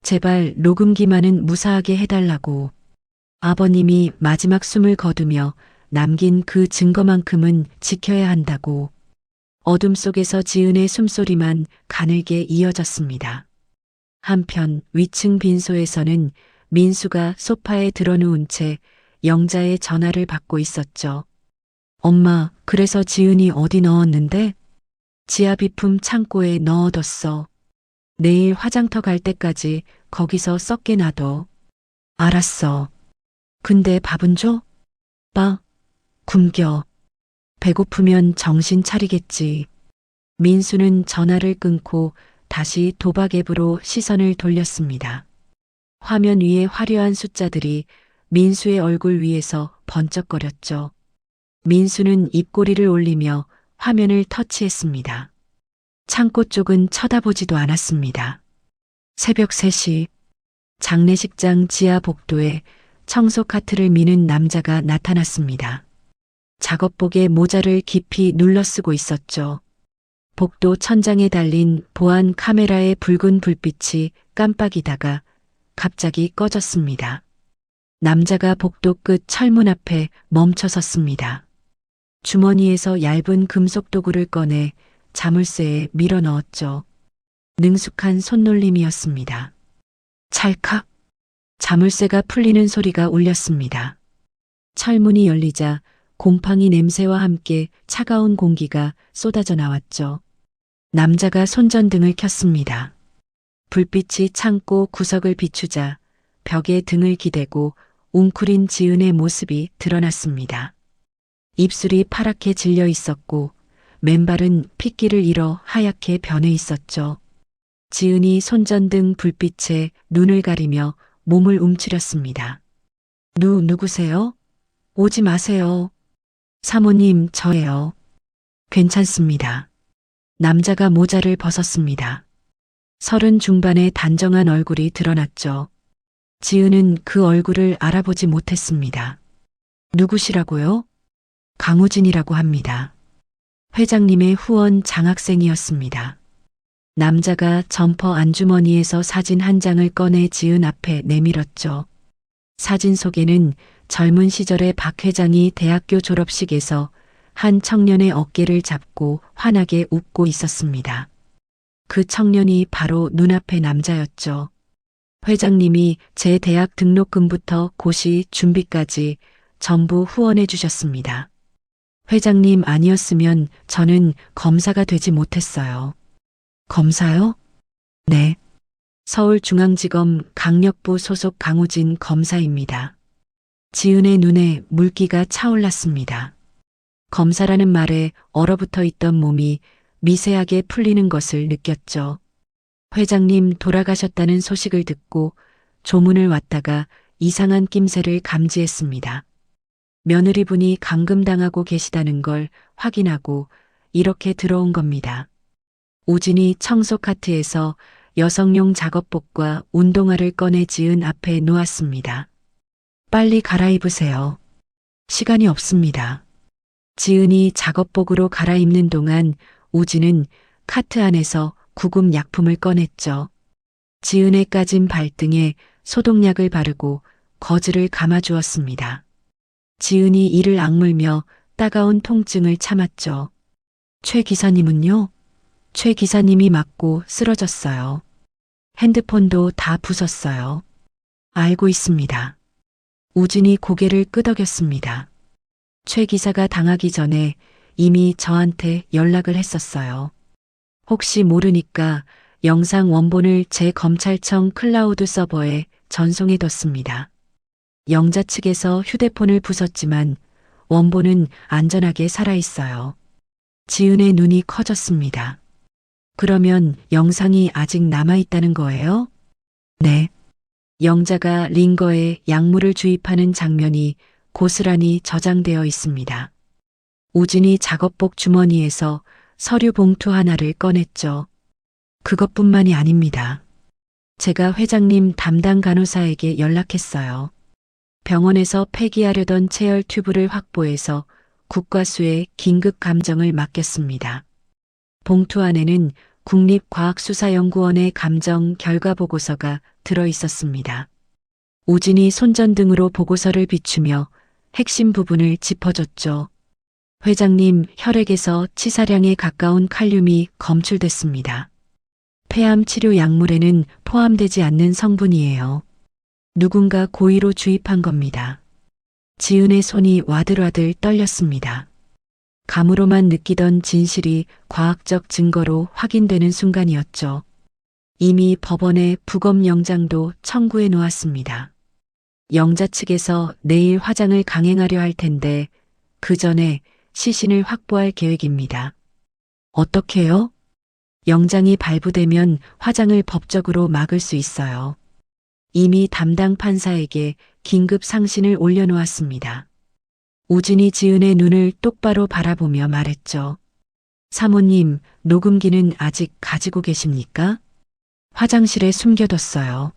제발 녹음기만은 무사하게 해달라고. 아버님이 마지막 숨을 거두며 남긴 그 증거만큼은 지켜야 한다고. 어둠 속에서 지은의 숨소리만 가늘게 이어졌습니다. 한편 위층 빈소에서는 민수가 소파에 드러누운 채 영자의 전화를 받고 있었죠. 엄마, 그래서 지은이 어디 넣었는데? 지하 비품 창고에 넣어뒀어. 내일 화장터 갈 때까지 거기서 썩게 놔둬. 알았어. 근데 밥은 줘? 굶겨. 배고프면 정신 차리겠지. 민수는 전화를 끊고 다시 도박 앱으로 시선을 돌렸습니다. 화면 위에 화려한 숫자들이 민수의 얼굴 위에서 번쩍거렸죠. 민수는 입꼬리를 올리며 화면을 터치했습니다. 창고 쪽은 쳐다보지도 않았습니다. 새벽 3시 장례식장 지하 복도에 청소 카트를 미는 남자가 나타났습니다. 작업복에 모자를 깊이 눌러쓰고 있었죠. 복도 천장에 달린 보안 카메라의 붉은 불빛이 깜빡이다가 갑자기 꺼졌습니다. 남자가 복도 끝 철문 앞에 멈춰 섰습니다. 주머니에서 얇은 금속 도구를 꺼내 자물쇠에 밀어 넣었죠. 능숙한 손놀림이었습니다. 찰칵. 자물쇠가 풀리는 소리가 울렸습니다. 철문이 열리자 곰팡이 냄새와 함께 차가운 공기가 쏟아져 나왔죠. 남자가 손전등을 켰습니다. 불빛이 창고 구석을 비추자 벽에 등을 기대고 웅크린 지은의 모습이 드러났습니다. 입술이 파랗게 질려 있었고 맨발은 핏기를 잃어 하얗게 변해 있었죠. 지은이 손전등 불빛에 눈을 가리며 몸을 움츠렸습니다. 누구세요? 오지 마세요. 사모님, 저예요. 괜찮습니다. 남자가 모자를 벗었습니다. 30 중반의 단정한 얼굴이 드러났죠. 지은은 그 얼굴을 알아보지 못했습니다. 누구시라고요? 강우진이라고 합니다. 회장님의 후원 장학생이었습니다. 남자가 점퍼 안주머니에서 사진 한 장을 꺼내 지은 앞에 내밀었죠. 사진 속에는 젊은 시절의 박 회장이 대학교 졸업식에서 한 청년의 어깨를 잡고 환하게 웃고 있었습니다. 그 청년이 바로 눈앞의 남자였죠. 회장님이 제 대학 등록금부터 고시 준비까지 전부 후원해 주셨습니다. 회장님 아니었으면 저는 검사가 되지 못했어요. 검사요? 네. 서울중앙지검 강력부 소속 강우진 검사입니다. 지은의 눈에 물기가 차올랐습니다. 검사라는 말에 얼어붙어 있던 몸이 미세하게 풀리는 것을 느꼈죠. 회장님 돌아가셨다는 소식을 듣고 조문을 왔다가 이상한 낌새를 감지했습니다. 며느리분이 감금당하고 계시다는 걸 확인하고 이렇게 들어온 겁니다. 우진이 청소 카트에서 여성용 작업복과 운동화를 꺼내 지은 앞에 놓았습니다. 빨리 갈아입으세요. 시간이 없습니다. 지은이 작업복으로 갈아입는 동안 우진은 카트 안에서 구급 약품을 꺼냈죠. 지은의 까진 발등에 소독약을 바르고 거즈를 감아주었습니다. 지은이 이를 악물며 따가운 통증을 참았죠. 최 기사님은요? 최 기사님이 맞고 쓰러졌어요. 핸드폰도 다 부쉈어요. 알고 있습니다. 우진이 고개를 끄덕였습니다. 최 기사가 당하기 전에 이미 저한테 연락을 했었어요. 혹시 모르니까 영상 원본을 제 검찰청 클라우드 서버에 전송해뒀습니다. 영자 측에서 휴대폰을 부쉈지만 원본은 안전하게 살아있어요. 지은의 눈이 커졌습니다. 그러면 영상이 아직 남아있다는 거예요? 네. 영자가 링거에 약물을 주입하는 장면이 고스란히 저장되어 있습니다. 우진이 작업복 주머니에서 서류 봉투 하나를 꺼냈죠. 그것뿐만이 아닙니다. 제가 회장님 담당 간호사에게 연락했어요. 병원에서 폐기하려던 체열 튜브를 확보해서 국과수에 긴급 감정을 맡겼습니다. 봉투 안에는 국립과학수사연구원의 감정 결과 보고서가 들어 있었습니다. 우진이 손전등으로 보고서를 비추며 핵심 부분을 짚어줬죠. 회장님 혈액에서 치사량에 가까운 칼륨이 검출됐습니다. 폐암 치료 약물에는 포함되지 않는 성분이에요. 누군가 고의로 주입한 겁니다. 지은의 손이 와들와들 떨렸습니다. 감으로만 느끼던 진실이 과학적 증거로 확인되는 순간이었죠. 이미 법원에 부검 영장도 청구해 놓았습니다. 영자 측에서 내일 화장을 강행하려 할 텐데 그 전에 시신을 확보할 계획입니다. 어떻게요? 영장이 발부되면 화장을 법적으로 막을 수 있어요. 이미 담당 판사에게 긴급 상신을 올려놓았습니다. 우진이 지은의 눈을 똑바로 바라보며 말했죠. 사모님, 녹음기는 아직 가지고 계십니까? 화장실에 숨겨뒀어요.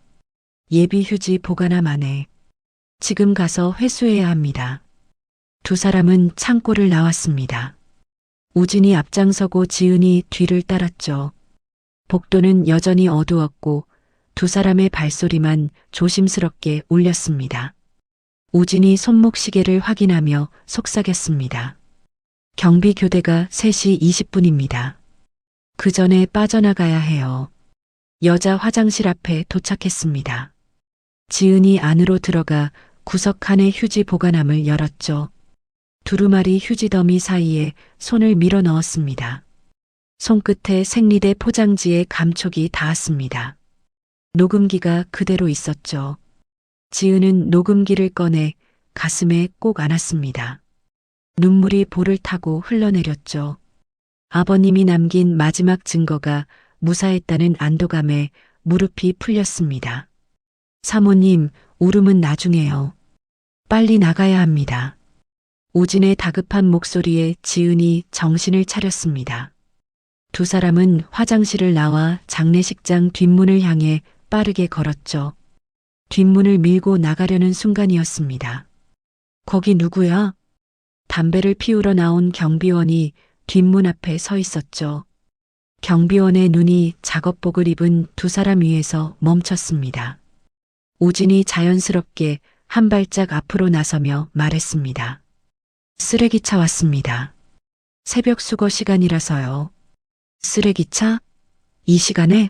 예비 휴지 보관함 안에. 지금 가서 회수해야 합니다. 두 사람은 창고를 나왔습니다. 우진이 앞장서고 지은이 뒤를 따랐죠. 복도는 여전히 어두웠고 두 사람의 발소리만 조심스럽게 울렸습니다. 우진이 손목시계를 확인하며 속삭였습니다. 경비 교대가 3시 20분입니다. 그 전에 빠져나가야 해요. 여자 화장실 앞에 도착했습니다. 지은이 안으로 들어가 구석 칸의 휴지 보관함을 열었죠. 두루마리 휴지 더미 사이에 손을 밀어 넣었습니다. 손끝에 생리대 포장지에 감촉이 닿았습니다. 녹음기가 그대로 있었죠. 지은은 녹음기를 꺼내 가슴에 꼭 안았습니다. 눈물이 볼을 타고 흘러내렸죠. 아버님이 남긴 마지막 증거가 무사했다는 안도감에 무릎이 풀렸습니다. 사모님, 울음은 나중에요. 빨리 나가야 합니다. 우진의 다급한 목소리에 지은이 정신을 차렸습니다. 두 사람은 화장실을 나와 장례식장 뒷문을 향해 빠르게 걸었죠. 뒷문을 밀고 나가려는 순간이었습니다. 거기 누구야? 담배를 피우러 나온 경비원이 뒷문 앞에 서 있었죠. 경비원의 눈이 작업복을 입은 두 사람 위에서 멈췄습니다. 우진이 자연스럽게 한 발짝 앞으로 나서며 말했습니다. 쓰레기차 왔습니다. 새벽 수거 시간이라서요. 쓰레기차? 이 시간에?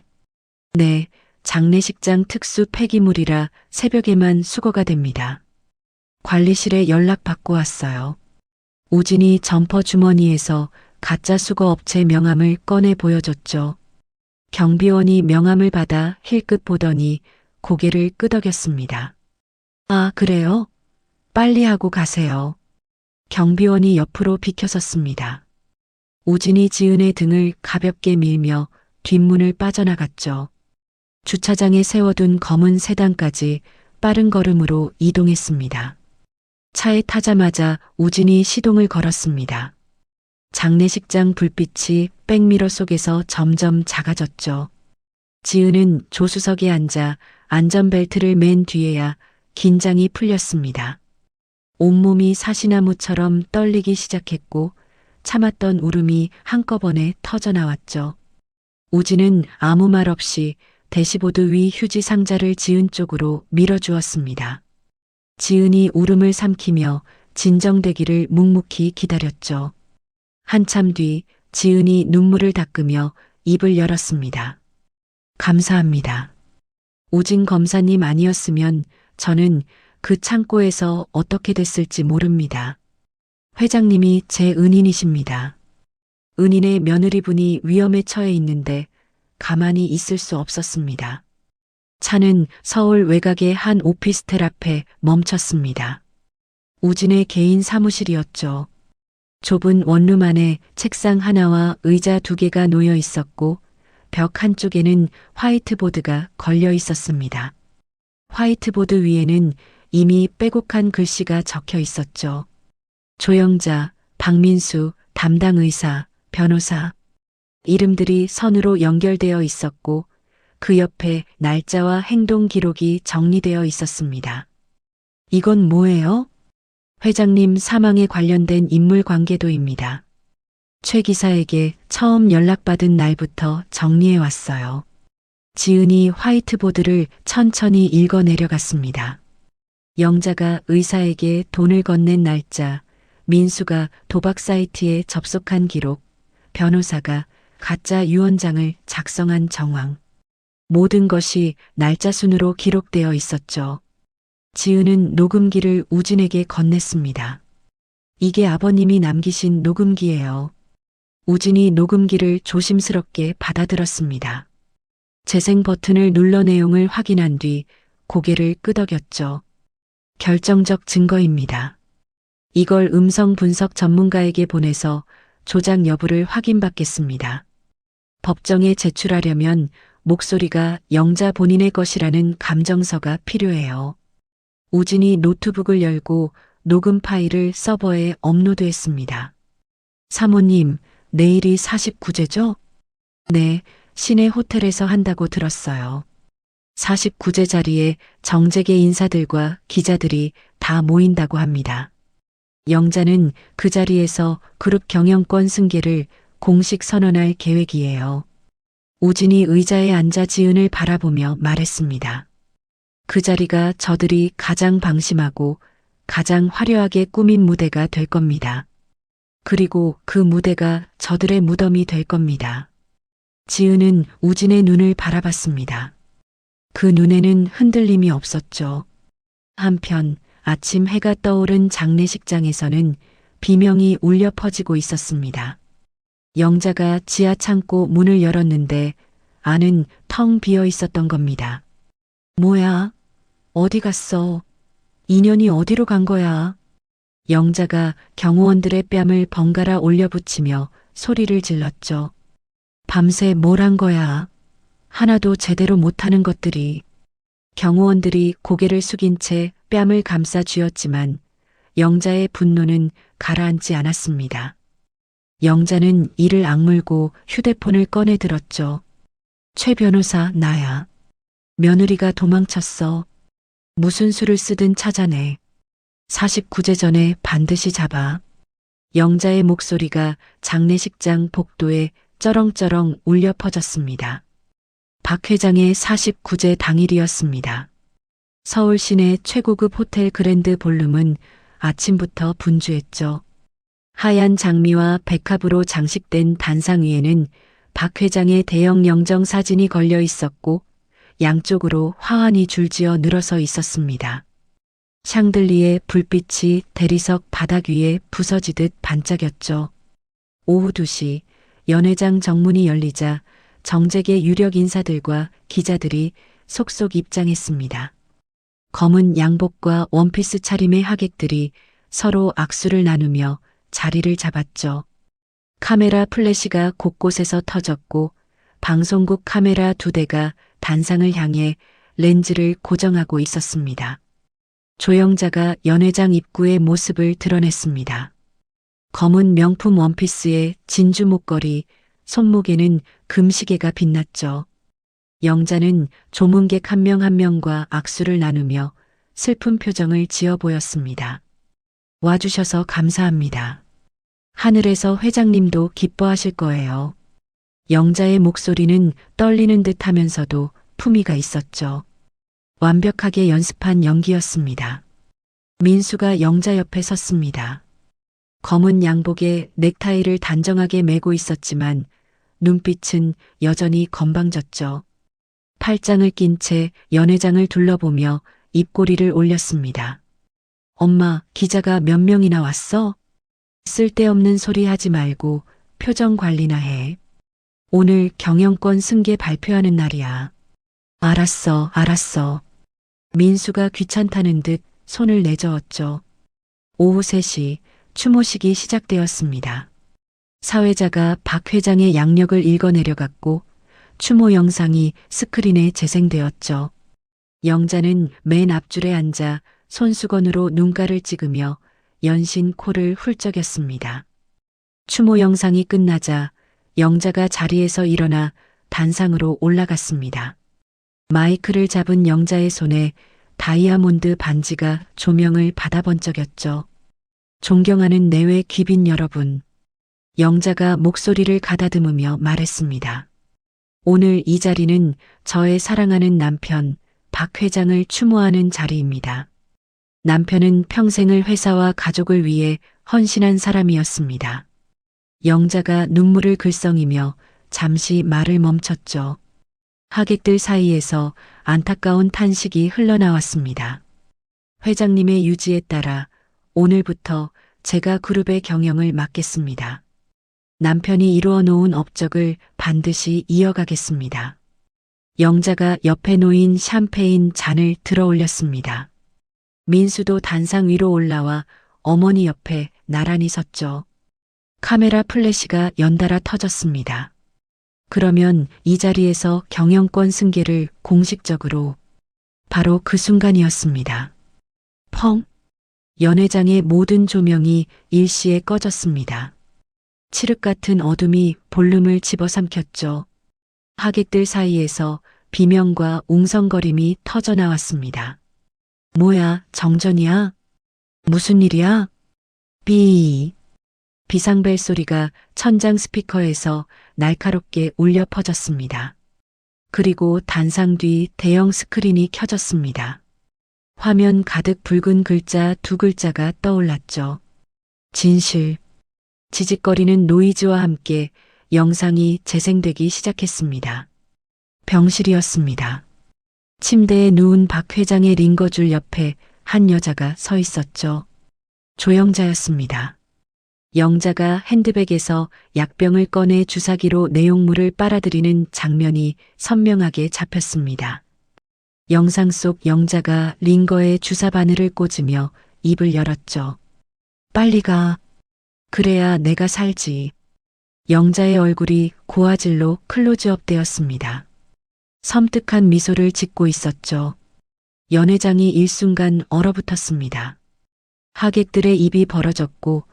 네, 장례식장 특수 폐기물이라 새벽에만 수거가 됩니다. 관리실에 연락받고 왔어요. 우진이 점퍼 주머니에서 가짜 수거 업체 명함을 꺼내 보여줬죠. 경비원이 명함을 받아 힐끗 보더니 고개를 끄덕였습니다. 아, 그래요? 빨리 하고 가세요. 경비원이 옆으로 비켜섰습니다. 우진이 지은의 등을 가볍게 밀며 뒷문을 빠져나갔죠. 주차장에 세워둔 검은 세단까지 빠른 걸음으로 이동했습니다. 차에 타자마자 우진이 시동을 걸었습니다. 장례식장 불빛이 백미러 속에서 점점 작아졌죠. 지은은 조수석에 앉아 안전벨트를 맨 뒤에야 긴장이 풀렸습니다. 온몸이 사시나무처럼 떨리기 시작했고 참았던 울음이 한꺼번에 터져나왔죠. 우진은 아무 말 없이 대시보드 위 휴지 상자를 지은 쪽으로 밀어주었습니다. 지은이 울음을 삼키며 진정되기를 묵묵히 기다렸죠. 한참 뒤 지은이 눈물을 닦으며 입을 열었습니다. 감사합니다. 우진 검사님 아니었으면 저는 그 창고에서 어떻게 됐을지 모릅니다. 회장님이 제 은인이십니다. 은인의 며느리분이 위험에 처해 있는데 가만히 있을 수 없었습니다. 차는 서울 외곽의 한 오피스텔 앞에 멈췄습니다. 우진의 개인 사무실이었죠. 좁은 원룸 안에 책상 하나와 의자 두 개가 놓여 있었고 벽 한쪽에는 화이트보드가 걸려 있었습니다. 화이트보드 위에는 이미 빼곡한 글씨가 적혀 있었죠. 조영자, 박민수, 담당 의사, 변호사. 이름들이 선으로 연결되어 있었고 그 옆에 날짜와 행동 기록이 정리되어 있었습니다. 이건 뭐예요? 회장님 사망에 관련된 인물 관계도입니다. 최 기사에게 처음 연락받은 날부터 정리해 왔어요. 지은이 화이트보드를 천천히 읽어 내려갔습니다. 영자가 의사에게 돈을 건넨 날짜, 민수가 도박 사이트에 접속한 기록, 변호사가 가짜 유언장을 작성한 정황. 모든 것이 날짜 순으로 기록되어 있었죠. 지은은 녹음기를 우진에게 건넸습니다. 이게 아버님이 남기신 녹음기예요. 우진이 녹음기를 조심스럽게 받아들었습니다. 재생 버튼을 눌러 내용을 확인한 뒤 고개를 끄덕였죠. 결정적 증거입니다. 이걸 음성 분석 전문가에게 보내서 조작 여부를 확인받겠습니다. 법정에 제출하려면 목소리가 영자 본인의 것이라는 감정서가 필요해요. 우진이 노트북을 열고 녹음 파일을 서버에 업로드했습니다. 사모님, 내일이 49제죠? 네, 시내 호텔에서 한다고 들었어요. 49제 자리에 정재계 인사들과 기자들이 다 모인다고 합니다. 영자는 그 자리에서 그룹 경영권 승계를 공식 선언할 계획이에요. 우진이 의자에 앉아 지은을 바라보며 말했습니다. 그 자리가 저들이 가장 방심하고 가장 화려하게 꾸민 무대가 될 겁니다. 그리고 그 무대가 저들의 무덤이 될 겁니다. 지은은 우진의 눈을 바라봤습니다. 그 눈에는 흔들림이 없었죠. 한편 아침 해가 떠오른 장례식장에서는 비명이 울려 퍼지고 있었습니다. 영자가 지하 창고 문을 열었는데 안은 텅 비어 있었던 겁니다. 뭐야? 어디 갔어? 인연이 어디로 간 거야? 영자가 경호원들의 뺨을 번갈아 올려붙이며 소리를 질렀죠. 밤새 뭘 한 거야? 하나도 제대로 못하는 것들이. 경호원들이 고개를 숙인 채 뺨을 감싸 쥐었지만 영자의 분노는 가라앉지 않았습니다. 영자는 이를 악물고 휴대폰을 꺼내 들었죠. 최 변호사, 나야. 며느리가 도망쳤어. 무슨 수를 쓰든 찾아내. 49제 전에 반드시 잡아. 영자의 목소리가 장례식장 복도에 쩌렁쩌렁 울려 퍼졌습니다. 박 회장의 49제 당일이었습니다. 서울 시내 최고급 호텔 그랜드 볼룸은 아침부터 분주했죠. 하얀 장미와 백합으로 장식된 단상 위에는 박 회장의 대형 영정 사진이 걸려 있었고 양쪽으로 화환이 줄지어 늘어서 있었습니다. 샹들리에 불빛이 대리석 바닥 위에 부서지듯 반짝였죠. 오후 2시 연회장 정문이 열리자 정재계 유력 인사들과 기자들이 속속 입장했습니다. 검은 양복과 원피스 차림의 하객들이 서로 악수를 나누며 자리를 잡았죠. 카메라 플래시가 곳곳에서 터졌고 방송국 카메라 2대가 단상을 향해 렌즈를 고정하고 있었습니다. 조영자가 연회장 입구의 모습을 드러냈습니다. 검은 명품 원피스에 진주 목걸이, 손목에는 금시계가 빛났죠. 영자는 조문객 한 명 한 명과 악수를 나누며 슬픈 표정을 지어 보였습니다. 와주셔서 감사합니다. 하늘에서 회장님도 기뻐하실 거예요. 영자의 목소리는 떨리는 듯 하면서도 품위가 있었죠. 완벽하게 연습한 연기였습니다. 민수가 영자 옆에 섰습니다. 검은 양복에 넥타이를 단정하게 매고 있었지만 눈빛은 여전히 건방졌죠. 팔짱을 낀 채 연회장을 둘러보며 입꼬리를 올렸습니다. 엄마, 기자가 몇 명이나 왔어? 쓸데없는 소리 하지 말고 표정 관리나 해. 오늘 경영권 승계 발표하는 날이야. 알았어, 알았어. 민수가 귀찮다는 듯 손을 내저었죠. 오후 3시 추모식이 시작되었습니다. 사회자가 박 회장의 양력을 읽어내려갔고 추모 영상이 스크린에 재생되었죠. 영자는 맨 앞줄에 앉아 손수건으로 눈가를 찍으며 연신 코를 훌쩍였습니다. 추모 영상이 끝나자 영자가 자리에서 일어나 단상으로 올라갔습니다. 마이크를 잡은 영자의 손에 다이아몬드 반지가 조명을 받아 번쩍였죠. 존경하는 내외 귀빈 여러분. 영자가 목소리를 가다듬으며 말했습니다. 오늘 이 자리는 저의 사랑하는 남편 박 회장을 추모하는 자리입니다. 남편은 평생을 회사와 가족을 위해 헌신한 사람이었습니다. 영자가 눈물을 글썽이며 잠시 말을 멈췄죠. 하객들 사이에서 안타까운 탄식이 흘러나왔습니다. 회장님의 유지에 따라 오늘부터 제가 그룹의 경영을 맡겠습니다. 남편이 이루어 놓은 업적을 반드시 이어가겠습니다. 영자가 옆에 놓인 샴페인 잔을 들어 올렸습니다. 민수도 단상 위로 올라와 어머니 옆에 나란히 섰죠. 카메라 플래시가 연달아 터졌습니다. 그러면 이 자리에서 경영권 승계를 공식적으로 바로 그 순간이었습니다. 펑! 연회장의 모든 조명이 일시에 꺼졌습니다. 칠흑 같은 어둠이 볼륨을 집어삼켰죠. 하객들 사이에서 비명과 웅성거림이 터져나왔습니다. 뭐야, 정전이야? 무슨 일이야? 삐. 비상벨 소리가 천장 스피커에서 날카롭게 울려 퍼졌습니다. 그리고 단상 뒤 대형 스크린이 켜졌습니다. 화면 가득 붉은 글자 2글자가 떠올랐죠. 진실. 지직거리는 노이즈와 함께 영상이 재생되기 시작했습니다. 병실이었습니다. 침대에 누운 박 회장의 링거줄 옆에 한 여자가 서 있었죠. 조영자였습니다. 영자가 핸드백에서 약병을 꺼내 주사기로 내용물을 빨아들이는 장면이 선명하게 잡혔습니다. 영상 속 영자가 링거에 주사 바늘을 꽂으며 입을 열었죠. 빨리 가. 그래야 내가 살지. 영자의 얼굴이 고화질로 클로즈업 되었습니다. 섬뜩한 미소를 짓고 있었죠. 연회장이 일순간 얼어붙었습니다. 하객들의 입이 벌어졌고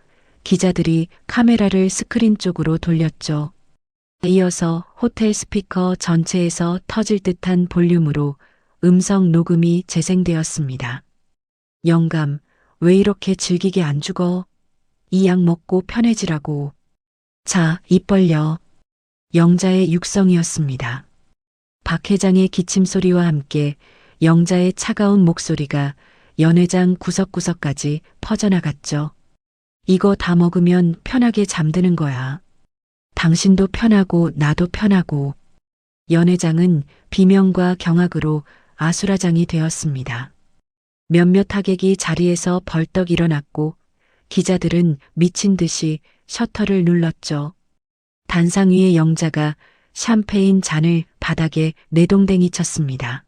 기자들이 카메라를 스크린 쪽으로 돌렸죠. 이어서 호텔 스피커 전체에서 터질 듯한 볼륨으로 음성 녹음이 재생되었습니다. 영감, 왜 이렇게 질기게 안 죽어? 이 약 먹고 편해지라고. 자, 입 벌려. 영자의 육성이었습니다. 박 회장의 기침소리와 함께 영자의 차가운 목소리가 연회장 구석구석까지 퍼져나갔죠. 이거 다 먹으면 편하게 잠드는 거야. 당신도 편하고 나도 편하고. 연회장은 비명과 경악으로 아수라장이 되었습니다. 몇몇 하객이 자리에서 벌떡 일어났고 기자들은 미친 듯이 셔터를 눌렀죠. 단상 위의 영자가 샴페인 잔을 바닥에 내동댕이 쳤습니다.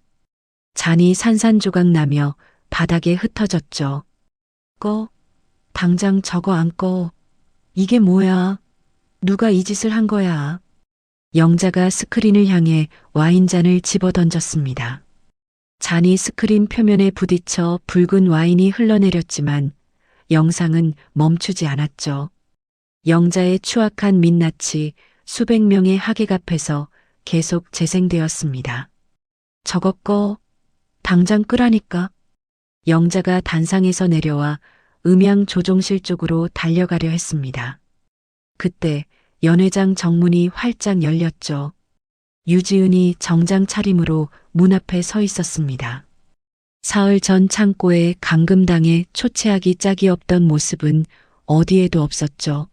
잔이 산산조각 나며 바닥에 흩어졌죠. 꺼. 당장 저거 안 꺼. 이게 뭐야? 누가 이 짓을 한 거야? 영자가 스크린을 향해 와인잔을 집어던졌습니다. 잔이 스크린 표면에 부딪혀 붉은 와인이 흘러내렸지만 영상은 멈추지 않았죠. 영자의 추악한 민낯이 수백 명의 하객 앞에서 계속 재생되었습니다. 저거 꺼. 당장 끄라니까. 영자가 단상에서 내려와 음향 조종실 쪽으로 달려가려 했습니다. 그때 연회장 정문이 활짝 열렸죠. 유지은이 정장 차림으로 문 앞에 서 있었습니다. 사흘 전 창고에 감금당해 초췌하기 짝이 없던 모습은 어디에도 없었죠.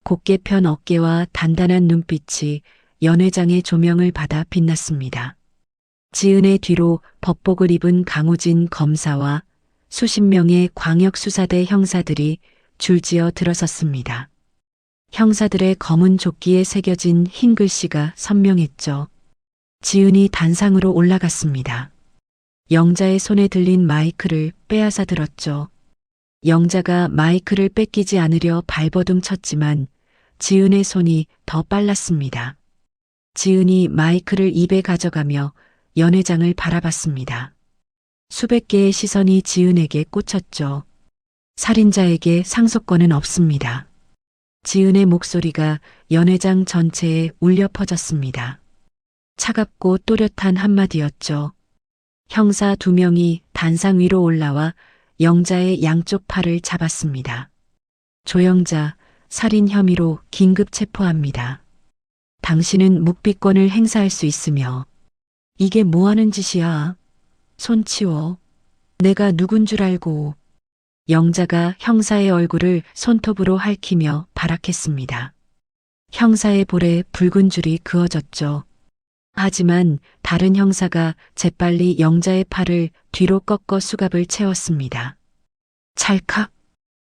곧게 편 어깨와 단단한 눈빛이 연회장의 조명을 받아 빛났습니다. 지은의 뒤로 법복을 입은 강우진 검사와 수십 명의 광역수사대 형사들이 줄지어 들어섰습니다. 형사들의 검은 조끼에 새겨진 흰 글씨가 선명했죠. 지은이 단상으로 올라갔습니다. 영자의 손에 들린 마이크를 빼앗아 들었죠. 영자가 마이크를 뺏기지 않으려 발버둥 쳤지만 지은의 손이 더 빨랐습니다. 지은이 마이크를 입에 가져가며 연회장을 바라봤습니다. 수백 개의 시선이 지은에게 꽂혔죠. 살인자에게 상속권은 없습니다. 지은의 목소리가 연회장 전체에 울려 퍼졌습니다. 차갑고 또렷한 한마디였죠. 형사 2명이 단상 위로 올라와 영자의 양쪽 팔을 잡았습니다. 조영자, 살인 혐의로 긴급 체포합니다. 당신은 묵비권을 행사할 수 있으며. 이게 뭐 하는 짓이야? 손 치워. 내가 누군 줄 알고. 영자가 형사의 얼굴을 손톱으로 핥히며 발악했습니다. 형사의 볼에 붉은 줄이 그어졌죠. 하지만 다른 형사가 재빨리 영자의 팔을 뒤로 꺾어 수갑을 채웠습니다. 찰칵.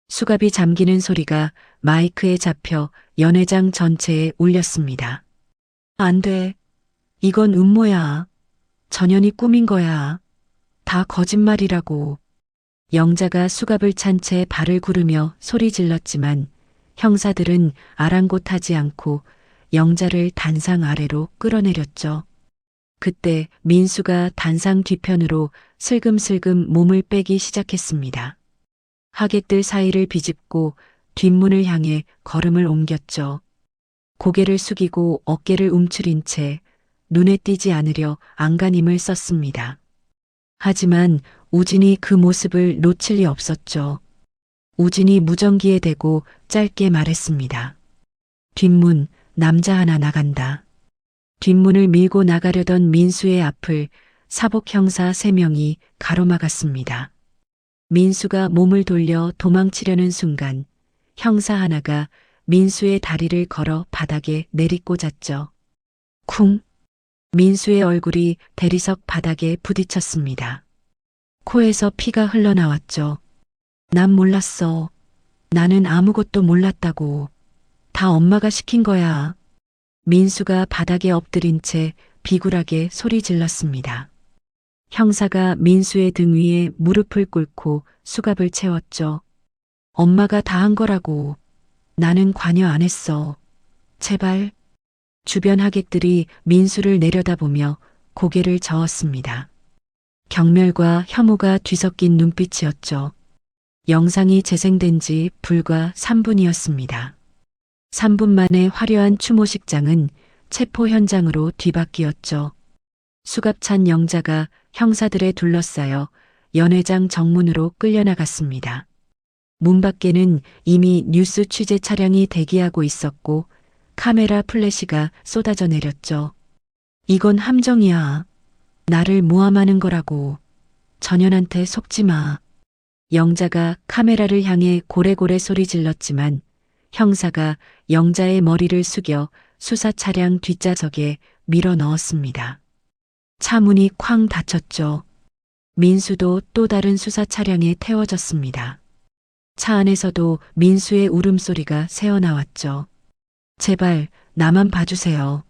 수갑이 잠기는 소리가 마이크에 잡혀 연회장 전체에 울렸습니다. 안 돼. 이건 음모야. 전현이 꾸민 거야. 다 거짓말이라고. 영자가 수갑을 찬 채 발을 구르며 소리 질렀지만 형사들은 아랑곳하지 않고 영자를 단상 아래로 끌어내렸죠. 그때 민수가 단상 뒤편으로 슬금슬금 몸을 빼기 시작했습니다. 하객들 사이를 비집고 뒷문을 향해 걸음을 옮겼죠. 고개를 숙이고 어깨를 움츠린 채 눈에 띄지 않으려 안간힘을 썼습니다. 하지만 우진이 그 모습을 놓칠 리 없었죠. 우진이 무전기에 대고 짧게 말했습니다. 뒷문, 남자 하나 나간다. 뒷문을 밀고 나가려던 민수의 앞을 사복 형사 3명이 가로막았습니다. 민수가 몸을 돌려 도망치려는 순간 형사 하나가 민수의 다리를 걸어 바닥에 내리꽂았죠. 쿵! 민수의 얼굴이 대리석 바닥에 부딪혔습니다. 코에서 피가 흘러나왔죠. 난 몰랐어. 나는 아무것도 몰랐다고. 다 엄마가 시킨 거야. 민수가 바닥에 엎드린 채 비굴하게 소리 질렀습니다. 형사가 민수의 등 위에 무릎을 꿇고 수갑을 채웠죠. 엄마가 다 한 거라고. 나는 관여 안 했어. 제발. 주변 하객들이 민수를 내려다보며 고개를 저었습니다. 경멸과 혐오가 뒤섞인 눈빛이었죠. 영상이 재생된 지 불과 3분이었습니다. 3분 만에 화려한 추모식장은 체포 현장으로 뒤바뀌었죠. 수갑찬 영자가 형사들에 둘러싸여 연회장 정문으로 끌려나갔습니다. 문 밖에는 이미 뉴스 취재 차량이 대기하고 있었고 카메라 플래시가 쏟아져 내렸죠. 이건 함정이야. 나를 모함하는 거라고. 전현한테 속지 마. 영자가 카메라를 향해 고래고래 소리 질렀지만 형사가 영자의 머리를 숙여 수사 차량 뒷좌석에 밀어 넣었습니다. 차 문이 쾅 닫혔죠. 민수도 또 다른 수사 차량에 태워졌습니다. 차 안에서도 민수의 울음소리가 새어나왔죠. 제발 나만 봐주세요.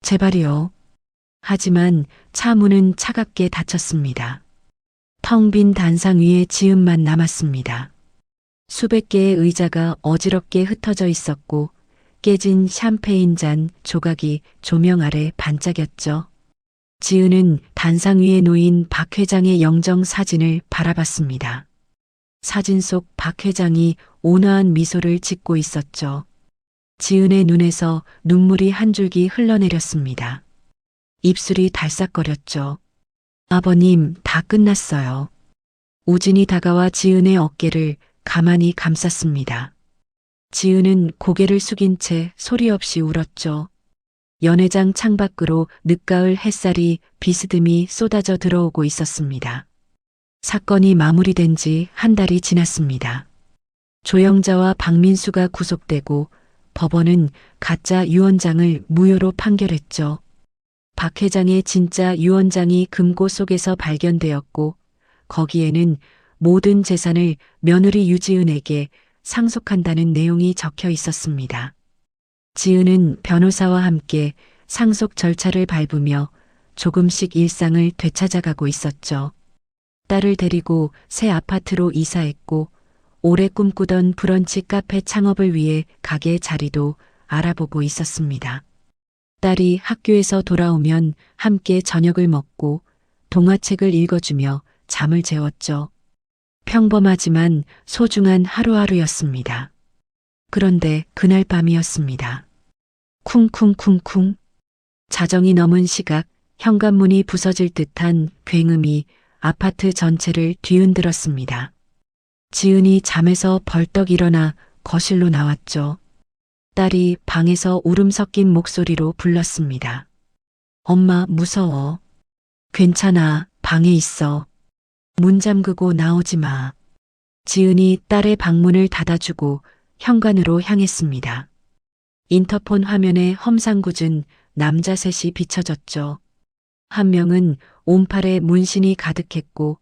제발이요. 하지만 차 문은 차갑게 닫혔습니다. 텅 빈 단상 위에 지음만 남았습니다. 수백 개의 의자가 어지럽게 흩어져 있었고 깨진 샴페인 잔 조각이 조명 아래 반짝였죠. 지은은 단상 위에 놓인 박 회장의 영정 사진을 바라봤습니다. 사진 속 박 회장이 온화한 미소를 짓고 있었죠. 지은의 눈에서 눈물이 한 줄기 흘러내렸습니다. 입술이 달싹거렸죠. 아버님, 다 끝났어요. 우진이 다가와 지은의 어깨를 가만히 감쌌습니다. 지은은 고개를 숙인 채 소리 없이 울었죠. 연회장 창밖으로 늦가을 햇살이 비스듬히 쏟아져 들어오고 있었습니다. 사건이 마무리된 지 한 달이 지났습니다. 조영자와 박민수가 구속되고 법원은 가짜 유언장을 무효로 판결했죠. 박 회장의 진짜 유언장이 금고 속에서 발견되었고 거기에는 모든 재산을 며느리 유지은에게 상속한다는 내용이 적혀 있었습니다. 지은은 변호사와 함께 상속 절차를 밟으며 조금씩 일상을 되찾아가고 있었죠. 딸을 데리고 새 아파트로 이사했고 오래 꿈꾸던 브런치 카페 창업을 위해 가게 자리도 알아보고 있었습니다. 딸이 학교에서 돌아오면 함께 저녁을 먹고 동화책을 읽어주며 잠을 재웠죠. 평범하지만 소중한 하루하루였습니다. 그런데 그날 밤이었습니다. 쿵쿵쿵쿵. 자정이 넘은 시각 현관문이 부서질 듯한 굉음이 아파트 전체를 뒤흔들었습니다. 지은이 잠에서 벌떡 일어나 거실로 나왔죠. 딸이 방에서 울음 섞인 목소리로 불렀습니다. 엄마, 무서워. 괜찮아, 방에 있어. 문 잠그고 나오지 마. 지은이 딸의 방문을 닫아주고 현관으로 향했습니다. 인터폰 화면에 험상궂은 남자 셋이 비춰졌죠. 한 명은 온팔에 문신이 가득했고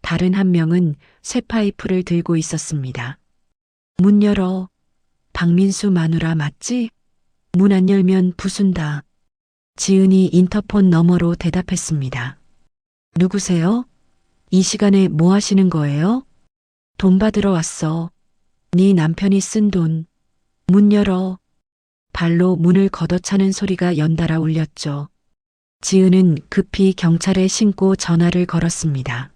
다른 한 명은 쇠파이프를 들고 있었습니다. 문 열어. 박민수 마누라 맞지? 문 안 열면 부순다. 지은이 인터폰 너머로 대답했습니다. 누구세요? 이 시간에 뭐 하시는 거예요? 돈 받으러 왔어. 네 남편이 쓴 돈. 문 열어. 발로 문을 걷어차는 소리가 연달아 울렸죠. 지은은 급히 경찰에 신고 전화를 걸었습니다.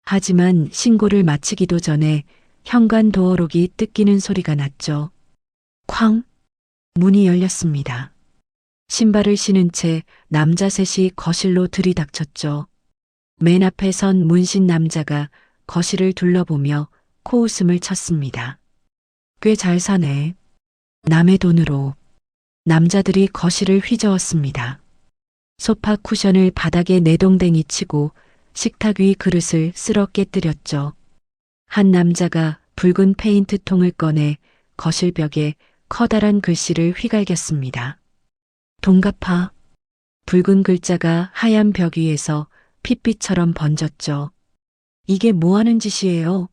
하지만 신고를 마치기도 전에 현관 도어록이 뜯기는 소리가 났죠. 쾅! 문이 열렸습니다. 신발을 신은 채 남자 셋이 거실로 들이닥쳤죠. 맨 앞에 선 문신 남자가 거실을 둘러보며 코웃음을 쳤습니다. 꽤 잘 사네. 남의 돈으로. 남자들이 거실을 휘저었습니다. 소파 쿠션을 바닥에 내동댕이 치고 식탁 위 그릇을 쓸어 깨뜨렸죠. 한 남자가 붉은 페인트통을 꺼내 거실 벽에 커다란 글씨를 휘갈겼습니다. 돈 갚아. 붉은 글자가 하얀 벽 위에서 핏빛처럼 번졌죠. 이게 뭐 하는 짓이에요?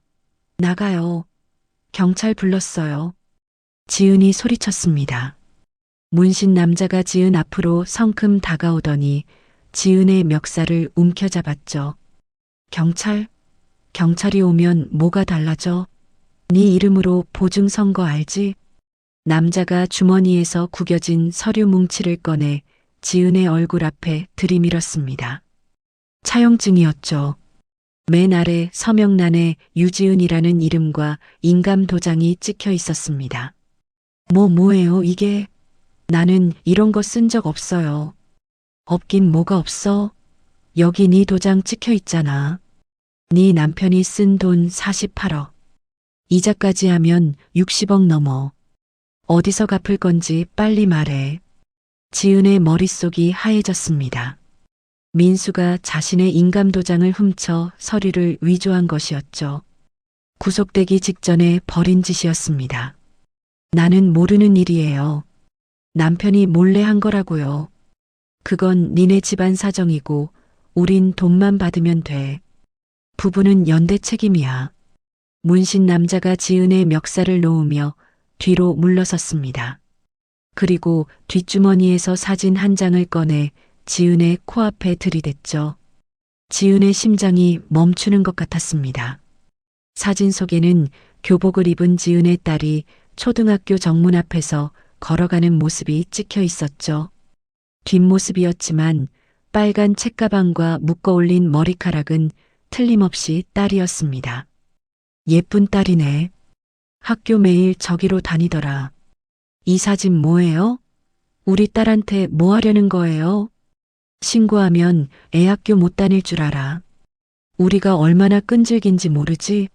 나가요. 경찰 불렀어요. 지은이 소리쳤습니다. 문신 남자가 지은 앞으로 성큼 다가오더니 지은의 멱살을 움켜잡았죠. 경찰이 오면 뭐가 달라져? 네 이름으로 보증 선거 알지? 남자가 주머니에서 구겨진 서류 뭉치를 꺼내 지은의 얼굴 앞에 들이밀었습니다. 차용증이었죠. 맨 아래 서명란에 유지은이라는 이름과 인감 도장이 찍혀 있었습니다. 뭐예요, 이게? 나는 이런 거 쓴 적 없어요. 없긴 뭐가 없어? 여기 네 도장 찍혀 있잖아. 네 남편이 쓴 돈 48억. 이자까지 하면 60억 넘어. 어디서 갚을 건지 빨리 말해. 지은의 머릿속이 하얘졌습니다. 민수가 자신의 인감도장을 훔쳐 서류를 위조한 것이었죠. 구속되기 직전에 벌인 짓이었습니다. 나는 모르는 일이에요. 남편이 몰래 한 거라고요. 그건 니네 집안 사정이고 우린 돈만 받으면 돼. 부부는 연대 책임이야. 문신 남자가 지은의 멱살을 놓으며 뒤로 물러섰습니다. 그리고 뒷주머니에서 사진 한 장을 꺼내 지은의 코앞에 들이댔죠. 지은의 심장이 멈추는 것 같았습니다. 사진 속에는 교복을 입은 지은의 딸이 초등학교 정문 앞에서 걸어가는 모습이 찍혀 있었죠. 뒷모습이었지만 빨간 책가방과 묶어 올린 머리카락은 틀림없이 딸이었습니다. 예쁜 딸이네. 학교 매일 저기로 다니더라. 이 사진 뭐예요? 우리 딸한테 뭐 하려는 거예요? 신고하면 애 학교 못 다닐 줄 알아. 우리가 얼마나 끈질긴지 모르지?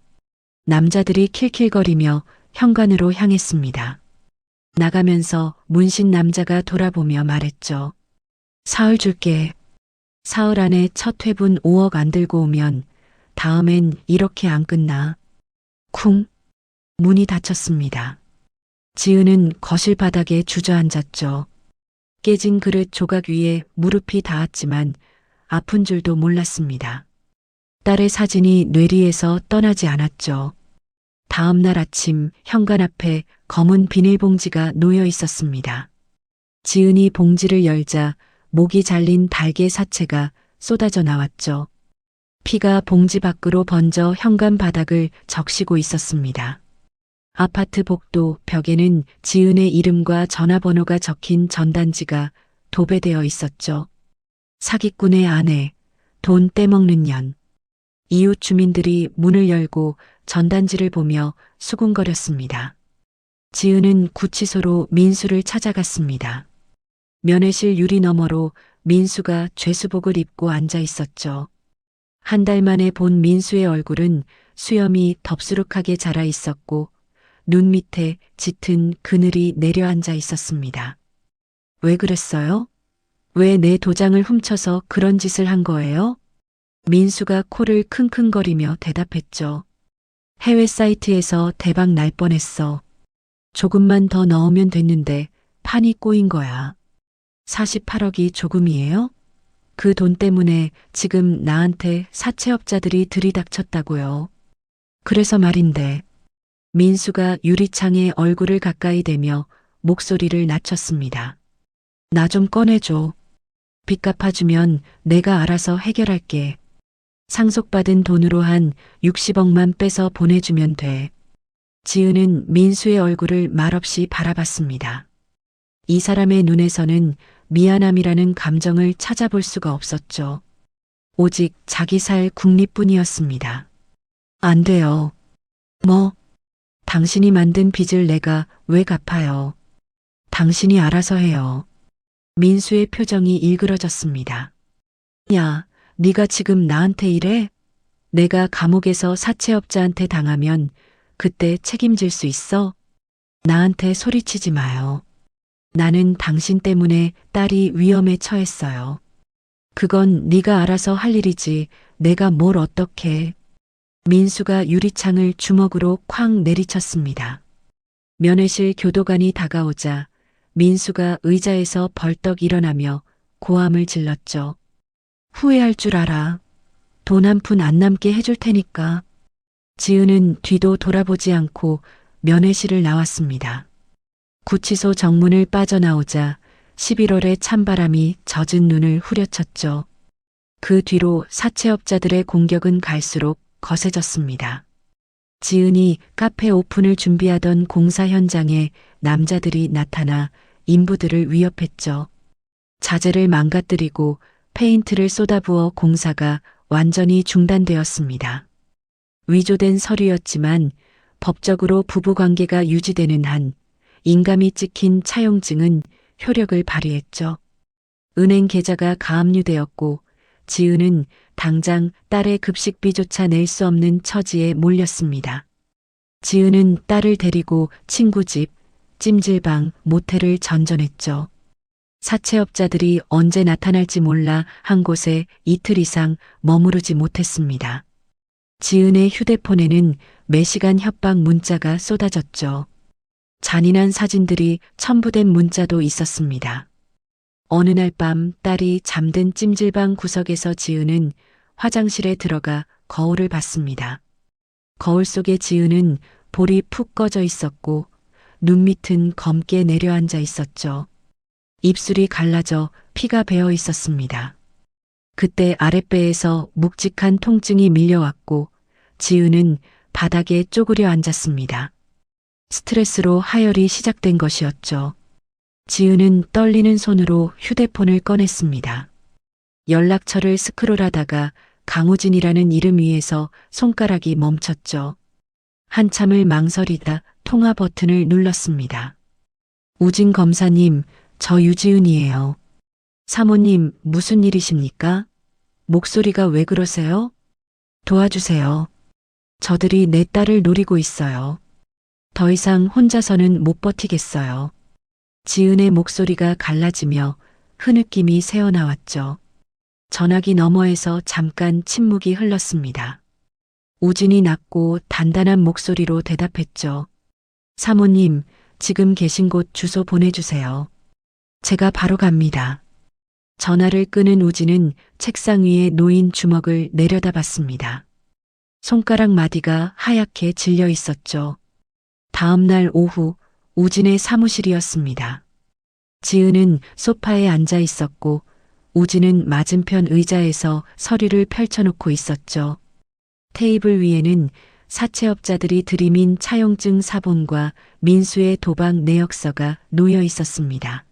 남자들이 킬킬거리며 현관으로 향했습니다. 나가면서 문신 남자가 돌아보며 말했죠. 사흘 줄게. 사흘 안에 첫 회분 5억 안 들고 오면 다음엔 이렇게 안 끝나. 쿵. 문이 닫혔습니다. 지은은 거실 바닥에 주저앉았죠. 깨진 그릇 조각 위에 무릎이 닿았지만 아픈 줄도 몰랐습니다. 딸의 사진이 뇌리에서 떠나지 않았죠. 다음 날 아침 현관 앞에 검은 비닐봉지가 놓여 있었습니다. 지은이 봉지를 열자 목이 잘린 닭의 사체가 쏟아져 나왔죠. 피가 봉지 밖으로 번져 현관 바닥을 적시고 있었습니다. 아파트 복도 벽에는 지은의 이름과 전화번호가 적힌 전단지가 도배되어 있었죠. 사기꾼의 아내, 돈 떼먹는 년. 이웃 주민들이 문을 열고 전단지를 보며 수군거렸습니다. 지은은 구치소로 민수를 찾아갔습니다. 면회실 유리 너머로 민수가 죄수복을 입고 앉아 있었죠. 한 달 만에 본 민수의 얼굴은 수염이 덥수룩하게 자라 있었고 눈 밑에 짙은 그늘이 내려앉아 있었습니다. 왜 그랬어요? 왜 내 도장을 훔쳐서 그런 짓을 한 거예요? 민수가 코를 킁킁거리며 대답했죠. 해외 사이트에서 대박 날 뻔했어. 조금만 더 넣으면 됐는데 판이 꼬인 거야. 48억이 조금이에요? 그 돈 때문에 지금 나한테 사채업자들이 들이닥쳤다고요. 그래서 말인데. 민수가 유리창에 얼굴을 가까이 대며 목소리를 낮췄습니다. 나 좀 꺼내줘. 빚 갚아주면 내가 알아서 해결할게. 상속받은 돈으로 한 60억만 빼서 보내주면 돼. 지은은 민수의 얼굴을 말없이 바라봤습니다. 이 사람의 눈에서는 미안함이라는 감정을 찾아볼 수가 없었죠. 오직 자기 살 국리뿐이었습니다. 안 돼요. 뭐? 당신이 만든 빚을 내가 왜 갚아요? 당신이 알아서 해요. 민수의 표정이 일그러졌습니다. 야, 네가 지금 나한테 이래? 내가 감옥에서 사채업자한테 당하면 그때 책임질 수 있어? 나한테 소리치지 마요. 나는 당신 때문에 딸이 위험에 처했어요. 그건 네가 알아서 할 일이지 내가 뭘 어떻게. 민수가 유리창을 주먹으로 쾅 내리쳤습니다. 면회실 교도관이 다가오자 민수가 의자에서 벌떡 일어나며 고함을 질렀죠. 후회할 줄 알아. 돈 한 푼 안 남게 해줄 테니까. 지은은 뒤도 돌아보지 않고 면회실을 나왔습니다. 구치소 정문을 빠져나오자 11월의 찬바람이 젖은 눈을 후려쳤죠. 그 뒤로 사채업자들의 공격은 갈수록 거세졌습니다. 지은이 카페 오픈을 준비하던 공사 현장에 남자들이 나타나 인부들을 위협했죠. 자재를 망가뜨리고 페인트를 쏟아부어 공사가 완전히 중단되었습니다. 위조된 서류였지만 법적으로 부부관계가 유지되는 한 인감이 찍힌 차용증은 효력을 발휘했죠. 은행 계좌가 가압류되었고 지은은 당장 딸의 급식비조차 낼 수 없는 처지에 몰렸습니다. 지은은 딸을 데리고 친구 집, 찜질방, 모텔을 전전했죠. 사채업자들이 언제 나타날지 몰라 한 곳에 이틀 이상 머무르지 못했습니다. 지은의 휴대폰에는 매시간 협박 문자가 쏟아졌죠. 잔인한 사진들이 첨부된 문자도 있었습니다. 어느 날 밤 딸이 잠든 찜질방 구석에서 지은은 화장실에 들어가 거울을 봤습니다. 거울 속에 지은은 볼이 푹 꺼져 있었고 눈 밑은 검게 내려앉아 있었죠. 입술이 갈라져 피가 배어 있었습니다. 그때 아랫배에서 묵직한 통증이 밀려왔고 지은은 바닥에 쪼그려 앉았습니다. 스트레스로 하혈이 시작된 것이었죠. 지은은 떨리는 손으로 휴대폰을 꺼냈습니다. 연락처를 스크롤하다가 강우진이라는 이름 위에서 손가락이 멈췄죠. 한참을 망설이다 통화 버튼을 눌렀습니다. 우진 검사님, 저 유지은이에요. 사모님, 무슨 일이십니까? 목소리가 왜 그러세요? 도와주세요. 저들이 내 딸을 노리고 있어요. 더 이상 혼자서는 못 버티겠어요. 지은의 목소리가 갈라지며 흐느낌이 새어나왔죠. 전화기 너머에서 잠깐 침묵이 흘렀습니다. 우진이 낮고 단단한 목소리로 대답했죠. 사모님, 지금 계신 곳 주소 보내주세요. 제가 바로 갑니다. 전화를 끄는 우진은 책상 위에 놓인 주먹을 내려다봤습니다. 손가락 마디가 하얗게 질려 있었죠. 다음 날 오후 우진의 사무실이었습니다. 지은은 소파에 앉아 있었고 우진은 맞은편 의자에서 서류를 펼쳐놓고 있었죠. 테이블 위에는 사채업자들이 들이민 차용증 사본과 민수의 도박 내역서가 놓여 있었습니다.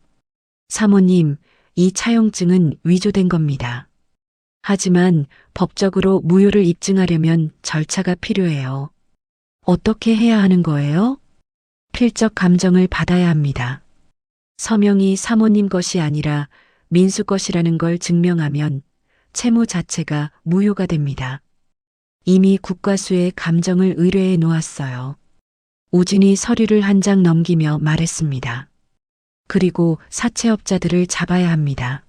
사모님, 이 차용증은 위조된 겁니다. 하지만 법적으로 무효를 입증하려면 절차가 필요해요. 어떻게 해야 하는 거예요? 필적 감정을 받아야 합니다. 서명이 사모님 것이 아니라 민수 것이라는 걸 증명하면 채무 자체가 무효가 됩니다. 이미 국과수에 감정을 의뢰해 놓았어요. 우진이 서류를 한 장 넘기며 말했습니다. 그리고 사채업자들을 잡아야 합니다.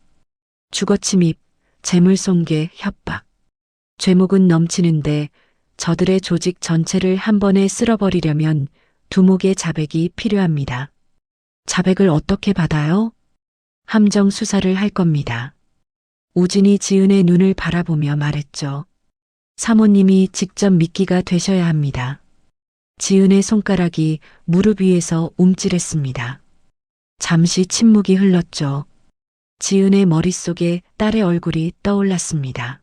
주거침입, 재물손괴, 협박. 죄목은 넘치는데 저들의 조직 전체를 한 번에 쓸어버리려면 두목의 자백이 필요합니다. 자백을 어떻게 받아요? 함정 수사를 할 겁니다. 우진이 지은의 눈을 바라보며 말했죠. 사모님이 직접 미끼가 되셔야 합니다. 지은의 손가락이 무릎 위에서 움찔했습니다. 잠시 침묵이 흘렀죠. 지은의 머릿속에 딸의 얼굴이 떠올랐습니다.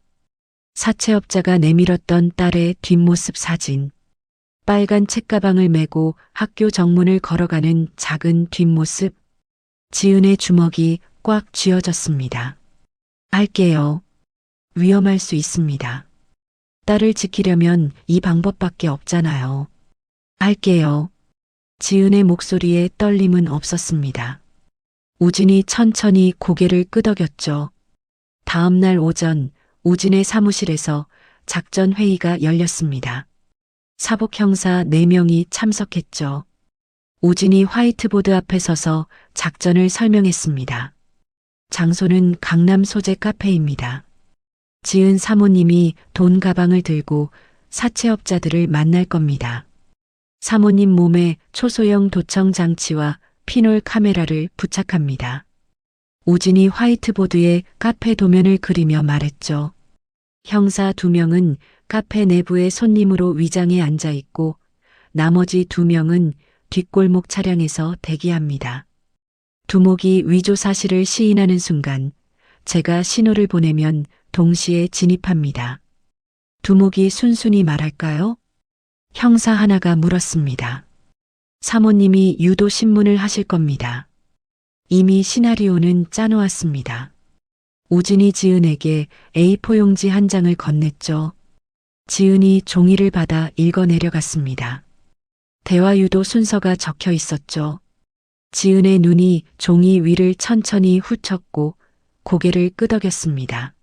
사채업자가 내밀었던 딸의 뒷모습 사진. 빨간 책가방을 메고 학교 정문을 걸어가는 작은 뒷모습. 지은의 주먹이 꽉 쥐어졌습니다. 할게요. 위험할 수 있습니다. 딸을 지키려면 이 방법밖에 없잖아요. 할게요. 지은의 목소리에 떨림은 없었습니다. 우진이 천천히 고개를 끄덕였죠. 다음 날 오전 우진의 사무실에서 작전 회의가 열렸습니다. 사복 형사 4명이 참석했죠. 우진이 화이트보드 앞에 서서 작전을 설명했습니다. 장소는 강남 소재 카페입니다. 지은 사모님이 돈 가방을 들고 사채업자들을 만날 겁니다. 사모님 몸에 초소형 도청 장치와 피놀 카메라를 부착합니다. 우진이 화이트보드에 카페 도면을 그리며 말했죠. 형사 2명은 카페 내부의 손님으로 위장해 앉아 있고 나머지 2명은 뒷골목 차량에서 대기합니다. 두목이 위조 사실을 시인하는 순간 제가 신호를 보내면 동시에 진입합니다. 두목이 순순히 말할까요? 형사 하나가 물었습니다. 사모님이 유도 신문을 하실 겁니다. 이미 시나리오는 짜놓았습니다. 우진이 지은에게 A4 용지 한 장을 건넸죠. 지은이 종이를 받아 읽어 내려갔습니다. 대화 유도 순서가 적혀 있었죠. 지은의 눈이 종이 위를 천천히 훑쳤고 고개를 끄덕였습니다.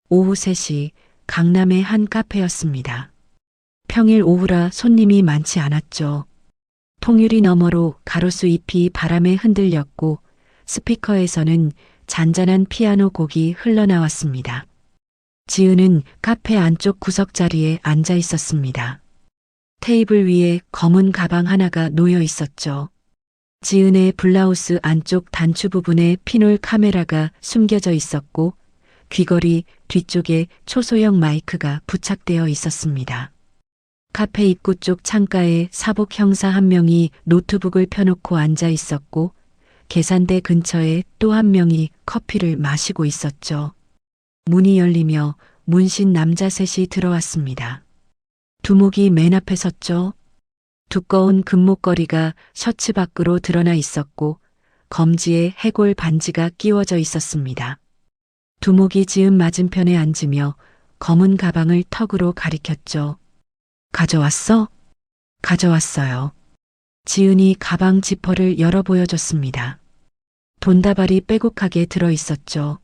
오후 3시 강남의 한 카페였습니다. 평일 오후라 손님이 많지 않았죠. 통유리 너머로 가로수 잎이 바람에 흔들렸고 스피커에서는 잔잔한 피아노 곡이 흘러나왔습니다. 지은은 카페 안쪽 구석 자리에 앉아 있었습니다. 테이블 위에 검은 가방 하나가 놓여 있었죠. 지은의 블라우스 안쪽 단추 부분에 피놀 카메라가 숨겨져 있었고 귀걸이 뒤쪽에 초소형 마이크가 부착되어 있었습니다. 카페 입구 쪽 창가에 사복 형사 한 명이 노트북을 펴놓고 앉아 있었고 계산대 근처에 또 한 명이 커피를 마시고 있었죠. 문이 열리며 문신 남자 셋이 들어왔습니다. 두목이 맨 앞에 섰죠. 두꺼운 금목걸이가 셔츠 밖으로 드러나 있었고 검지에 해골 반지가 끼워져 있었습니다. 두목이 지은 맞은편에 앉으며 검은 가방을 턱으로 가리켰죠. 가져왔어? 가져왔어요. 지은이 가방 지퍼를 열어 보여줬습니다. 돈다발이 빼곡하게 들어 있었죠.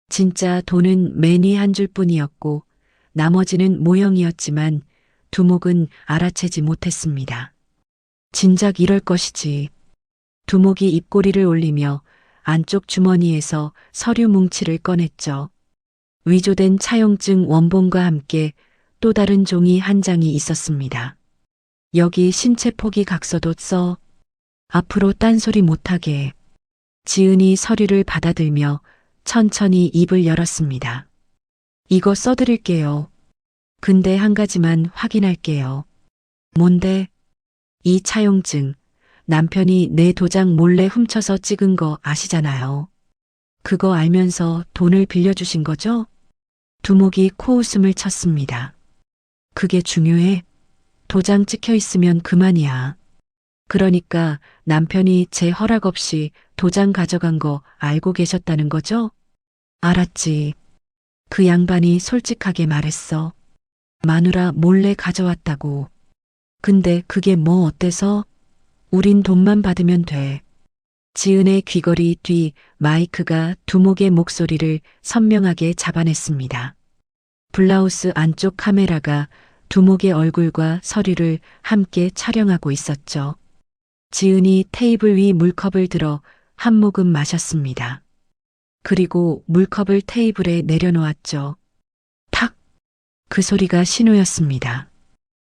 진짜 돈은 매니 한 줄뿐이었고 나머지는 모형이었지만 두목은 알아채지 못했습니다. 진작 이럴 것이지. 두목이 입꼬리를 올리며 안쪽 주머니에서 서류 뭉치를 꺼냈죠. 위조된 차용증 원본과 함께 또 다른 종이 한 장이 있었습니다. 여기 신체 포기 각서도 써. 앞으로 딴소리 못하게. 지은이 서류를 받아들며 천천히 입을 열었습니다. 이거 써드릴게요. 근데 한 가지만 확인할게요. 뭔데? 이 차용증. 남편이 내 도장 몰래 훔쳐서 찍은 거 아시잖아요. 그거 알면서 돈을 빌려주신 거죠? 두목이 코웃음을 쳤습니다. 그게 중요해? 도장 찍혀 있으면 그만이야. 그러니까 남편이 제 허락 없이 도장 가져간 거 알고 계셨다는 거죠? 알았지. 그 양반이 솔직하게 말했어. 마누라 몰래 가져왔다고. 근데 그게 뭐 어때서? 우린 돈만 받으면 돼. 지은의 귀걸이 뒤 마이크가 두목의 목소리를 선명하게 잡아냈습니다. 블라우스 안쪽 카메라가 두목의 얼굴과 서류를 함께 촬영하고 있었죠. 지은이 테이블 위 물컵을 들어 한 모금 마셨습니다. 그리고 물컵을 테이블에 내려놓았죠. 탁! 그 소리가 신호였습니다.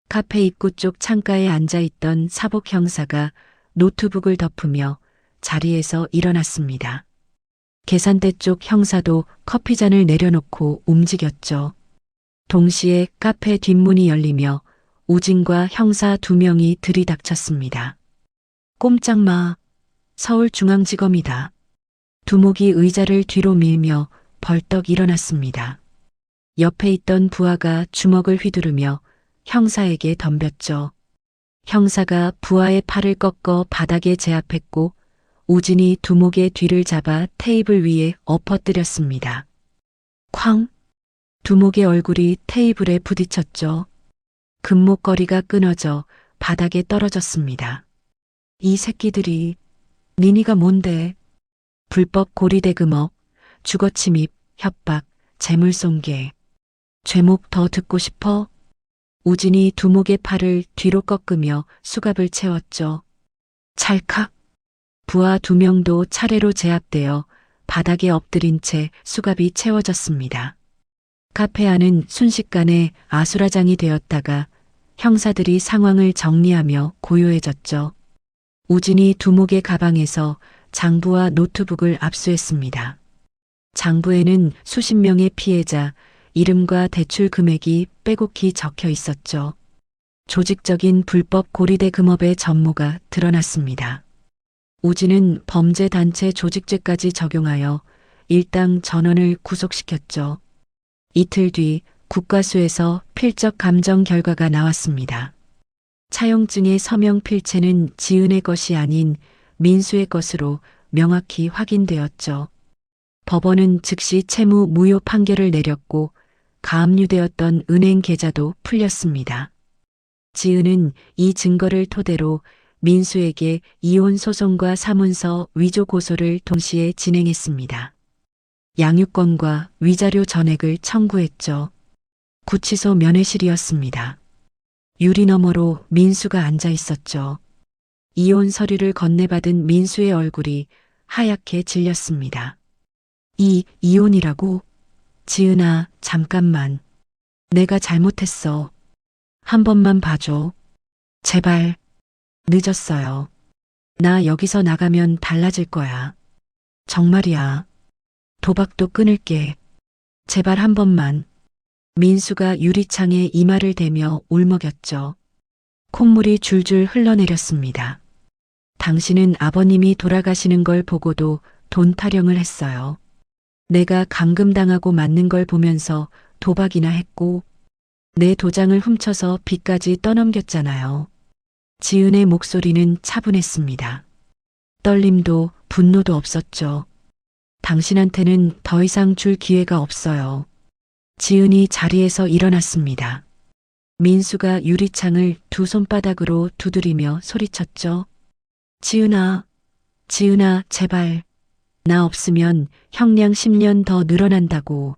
카페 입구 쪽 창가에 앉아있던 사복 형사가 노트북을 덮으며 자리에서 일어났습니다. 계산대 쪽 형사도 커피잔을 내려놓고 움직였죠. 동시에 카페 뒷문이 열리며 우진과 형사 2명이 들이닥쳤습니다. 꼼짝 마. 서울중앙지검이다. 두목이 의자를 뒤로 밀며 벌떡 일어났습니다. 옆에 있던 부하가 주먹을 휘두르며 형사에게 덤볐죠. 형사가 부하의 팔을 꺾어 바닥에 제압했고 우진이 두목의 뒤를 잡아 테이블 위에 엎어뜨렸습니다. 쾅! 두목의 얼굴이 테이블에 부딪혔죠. 금목걸이가 끊어져 바닥에 떨어졌습니다. 이 새끼들이 니니가 뭔데? 불법 고리대금업, 주거침입, 협박, 재물손괴. 죄목 더 듣고 싶어? 우진이 두목의 팔을 뒤로 꺾으며 수갑을 채웠죠. 찰칵. 부하 2명도 차례로 제압되어 바닥에 엎드린 채 수갑이 채워졌습니다. 카페 안은 순식간에 아수라장이 되었다가 형사들이 상황을 정리하며 고요해졌죠. 우진이 두목의 가방에서 장부와 노트북을 압수했습니다. 장부에는 수십 명의 피해자, 이름과 대출 금액이 빼곡히 적혀 있었죠. 조직적인 불법 고리대 금업의 전모가 드러났습니다. 우진은 범죄단체 조직죄까지 적용하여 일당 전원을 구속시켰죠. 이틀 뒤 국과수에서 필적 감정 결과가 나왔습니다. 차용증의 서명 필체는 지은의 것이 아닌 민수의 것으로 명확히 확인되었죠. 법원은 즉시 채무 무효 판결을 내렸고 가압류되었던 은행 계좌도 풀렸습니다. 지은은 이 증거를 토대로 민수에게 이혼 소송과 사문서 위조 고소를 동시에 진행했습니다. 양육권과 위자료 전액을 청구했죠. 구치소 면회실이었습니다. 유리 너머로 민수가 앉아 있었죠. 이혼 서류를 건네받은 민수의 얼굴이 하얗게 질렸습니다. 이혼이라고? 지은아, 잠깐만. 내가 잘못했어. 한 번만 봐줘. 제발. 늦었어요. 나 여기서 나가면 달라질 거야. 정말이야. 도박도 끊을게. 제발 한 번만. 민수가 유리창에 이마를 대며 울먹였죠. 콧물이 줄줄 흘러내렸습니다. 당신은 아버님이 돌아가시는 걸 보고도 돈 타령을 했어요. 내가 감금당하고 맞는 걸 보면서 도박이나 했고 내 도장을 훔쳐서 빚까지 떠넘겼잖아요. 지은의 목소리는 차분했습니다. 떨림도 분노도 없었죠. 당신한테는 더 이상 줄 기회가 없어요. 지은이 자리에서 일어났습니다. 민수가 유리창을 두 손바닥으로 두드리며 소리쳤죠. 지은아, 지은아, 제발. 나 없으면 형량 10년 더 늘어난다고.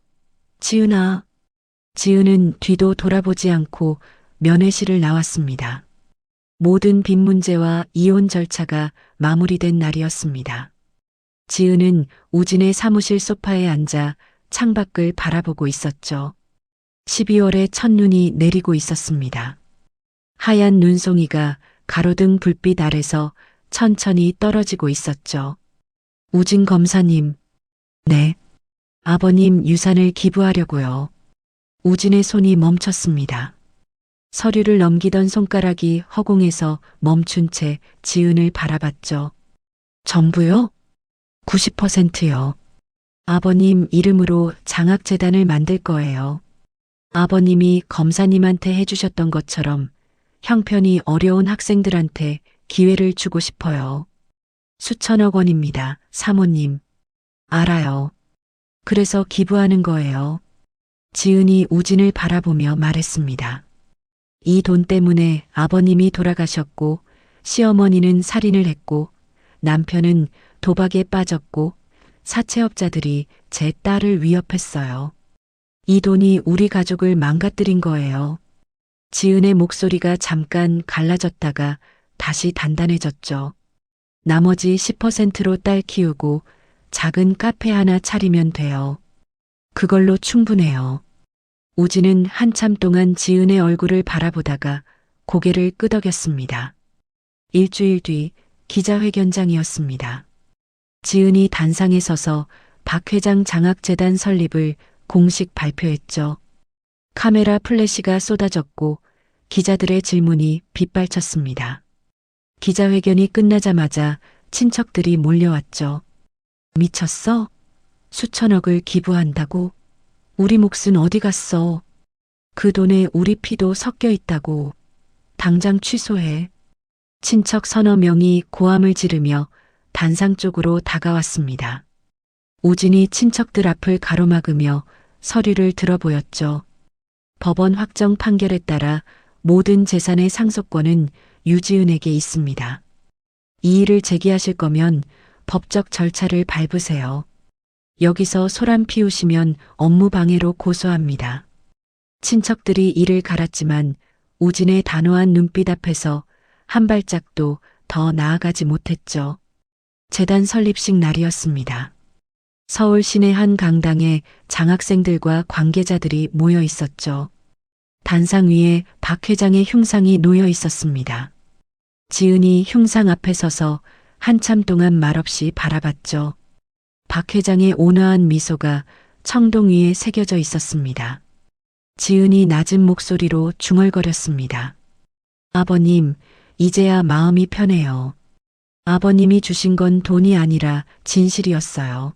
지은아. 지은은 뒤도 돌아보지 않고 면회실을 나왔습니다. 모든 빚 문제와 이혼 절차가 마무리된 날이었습니다. 지은은 우진의 사무실 소파에 앉아 창밖을 바라보고 있었죠. 12월의 첫눈이 내리고 있었습니다. 하얀 눈송이가 가로등 불빛 아래서 천천히 떨어지고 있었죠. 우진 검사님. 네. 아버님 유산을 기부하려고요. 우진의 손이 멈췄습니다. 서류를 넘기던 손가락이 허공에서 멈춘 채 지은을 바라봤죠. 전부요? 90%요. 아버님 이름으로 장학재단을 만들 거예요. 아버님이 검사님한테 해주셨던 것처럼 형편이 어려운 학생들한테 기회를 주고 싶어요. 수천억 원입니다, 사모님. 알아요. 그래서 기부하는 거예요. 지은이 우진을 바라보며 말했습니다. 이 돈 때문에 아버님이 돌아가셨고 시어머니는 살인을 했고 남편은 도박에 빠졌고 사채업자들이 제 딸을 위협했어요. 이 돈이 우리 가족을 망가뜨린 거예요. 지은의 목소리가 잠깐 갈라졌다가 다시 단단해졌죠. 나머지 10%로 딸 키우고 작은 카페 하나 차리면 돼요. 그걸로 충분해요. 우진은 한참 동안 지은의 얼굴을 바라보다가 고개를 끄덕였습니다. 일주일 뒤 기자회견장이었습니다. 지은이 단상에 서서 박 회장 장학재단 설립을 공식 발표했죠. 카메라 플래시가 쏟아졌고 기자들의 질문이 빗발쳤습니다. 기자회견이 끝나자마자 친척들이 몰려왔죠. 미쳤어? 수천억을 기부한다고? 우리 몫은 어디 갔어? 그 돈에 우리 피도 섞여 있다고. 당장 취소해. 친척 서너 명이 고함을 지르며 단상 쪽으로 다가왔습니다. 우진이 친척들 앞을 가로막으며 서류를 들어보였죠. 법원 확정 판결에 따라 모든 재산의 상속권은 유지은에게 있습니다. 이의를 제기하실 거면 법적 절차를 밟으세요. 여기서 소란 피우시면 업무방해로 고소합니다. 친척들이 이를 갈았지만 우진의 단호한 눈빛 앞에서 한 발짝도 더 나아가지 못했죠. 재단 설립식 날이었습니다. 서울 시내 한 강당에 장학생들과 관계자들이 모여 있었죠. 단상 위에 박 회장의 흉상이 놓여 있었습니다. 지은이 흉상 앞에 서서 한참 동안 말없이 바라봤죠. 박 회장의 온화한 미소가 청동 위에 새겨져 있었습니다. 지은이 낮은 목소리로 중얼거렸습니다. 아버님, 이제야 마음이 편해요. 아버님이 주신 건 돈이 아니라 진실이었어요.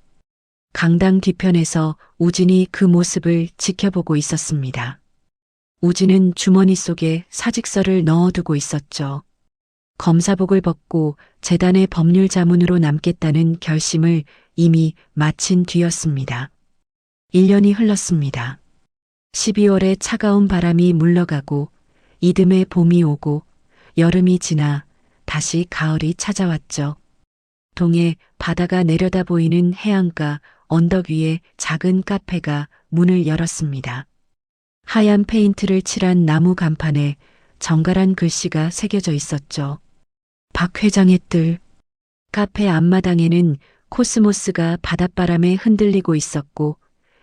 강당 뒤편에서 우진이 그 모습을 지켜보고 있었습니다. 우진은 주머니 속에 사직서를 넣어두고 있었죠. 검사복을 벗고 재단의 법률 자문으로 남겠다는 결심을 이미 마친 뒤였습니다. 1년이 흘렀습니다. 12월에 차가운 바람이 물러가고 이듬해 봄이 오고 여름이 지나 다시 가을이 찾아왔죠. 동해 바다가 내려다 보이는 해안가 언덕 위에 작은 카페가 문을 열었습니다. 하얀 페인트를 칠한 나무 간판에 정갈한 글씨가 새겨져 있었죠. 박 회장의 뜰. 카페 앞마당에는 코스모스가 바닷바람에 흔들리고 있었고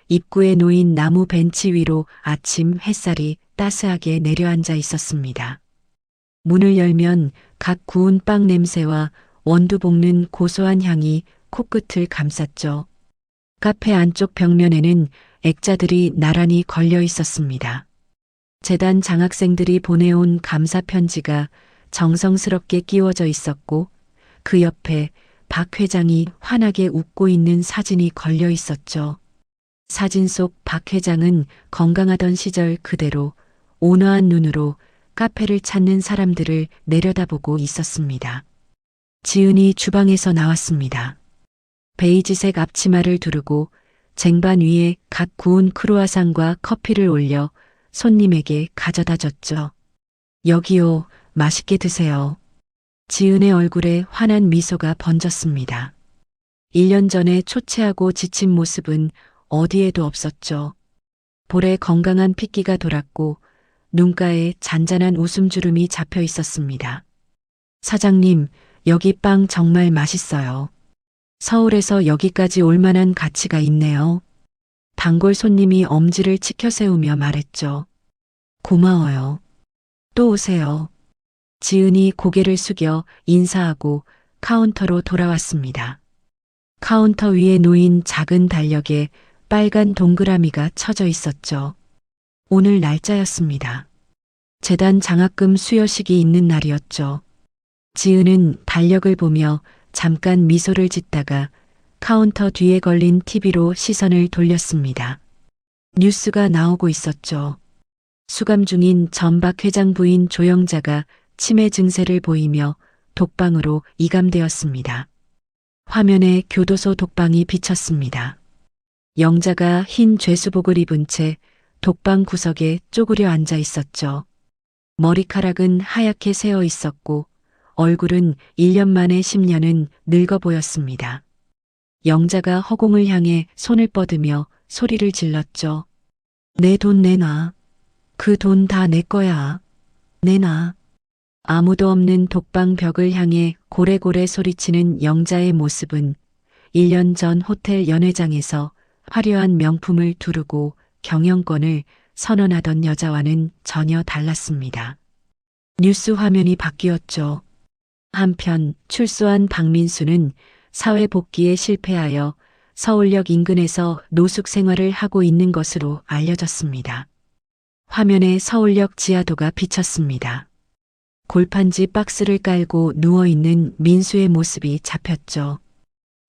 입구에 놓인 나무 벤치 위로 아침 햇살이 따스하게 내려앉아 있었습니다. 문을 열면 각 구운 빵 냄새와 원두 볶는 고소한 향이 코끝을 감쌌죠. 카페 안쪽 벽면에는 액자들이 나란히 걸려 있었습니다. 재단 장학생들이 보내온 감사 편지가 정성스럽게 끼워져 있었고 그 옆에 박 회장이 환하게 웃고 있는 사진이 걸려 있었죠. 사진 속 박 회장은 건강하던 시절 그대로 온화한 눈으로 카페를 찾는 사람들을 내려다보고 있었습니다. 지은이 주방에서 나왔습니다. 베이지색 앞치마를 두르고 쟁반 위에 갓 구운 크루아상과 커피를 올려 손님에게 가져다 줬죠. 여기요, 맛있게 드세요. 지은의 얼굴에 환한 미소가 번졌습니다. 1년 전에 초췌하고 지친 모습은 어디에도 없었죠. 볼에 건강한 핏기가 돌았고 눈가에 잔잔한 웃음주름이 잡혀 있었습니다. 사장님, 여기 빵 정말 맛있어요. 서울에서 여기까지 올 만한 가치가 있네요. 단골 손님이 엄지를 치켜 세우며 말했죠. 고마워요. 또 오세요. 지은이 고개를 숙여 인사하고 카운터로 돌아왔습니다. 카운터 위에 놓인 작은 달력에 빨간 동그라미가 쳐져 있었죠. 오늘 날짜였습니다. 재단 장학금 수여식이 있는 날이었죠. 지은은 달력을 보며 잠깐 미소를 짓다가 카운터 뒤에 걸린 TV로 시선을 돌렸습니다. 뉴스가 나오고 있었죠. 수감 중인 전 박 회장 부인 조영자가 치매 증세를 보이며 독방으로 이감되었습니다. 화면에 교도소 독방이 비쳤습니다. 영자가 흰 죄수복을 입은 채 독방 구석에 쪼그려 앉아 있었죠. 머리카락은 하얗게 새어 있었고 얼굴은 1년 만에 10년은 늙어 보였습니다. 영자가 허공을 향해 손을 뻗으며 소리를 질렀죠. 내 돈 내놔. 그 돈 다 내 거야. 내놔. 아무도 없는 독방 벽을 향해 고래고래 소리치는 영자의 모습은 1년 전 호텔 연회장에서 화려한 명품을 두르고 경영권을 선언하던 여자와는 전혀 달랐습니다. 뉴스 화면이 바뀌었죠. 한편 출소한 박민수는 사회 복귀에 실패하여 서울역 인근에서 노숙 생활을 하고 있는 것으로 알려졌습니다. 화면에 서울역 지하도가 비쳤습니다. 골판지 박스를 깔고 누워있는 민수의 모습이 잡혔죠.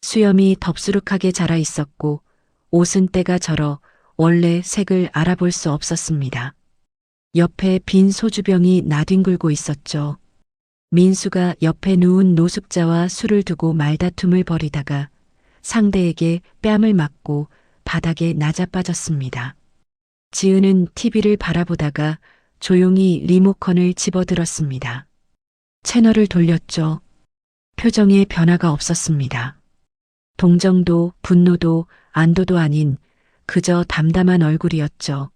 수염이 덥수룩하게 자라 있었고 옷은 때가 절어 원래 색을 알아볼 수 없었습니다. 옆에 빈 소주병이 나뒹굴고 있었죠. 민수가 옆에 누운 노숙자와 술을 두고 말다툼을 벌이다가 상대에게 뺨을 맞고 바닥에 낮아빠졌습니다. 지은은 TV를 바라보다가 조용히 리모컨을 집어들었습니다. 채널을 돌렸죠. 표정에 변화가 없었습니다. 동정도 분노도 안도도 아닌 그저 담담한 얼굴이었죠.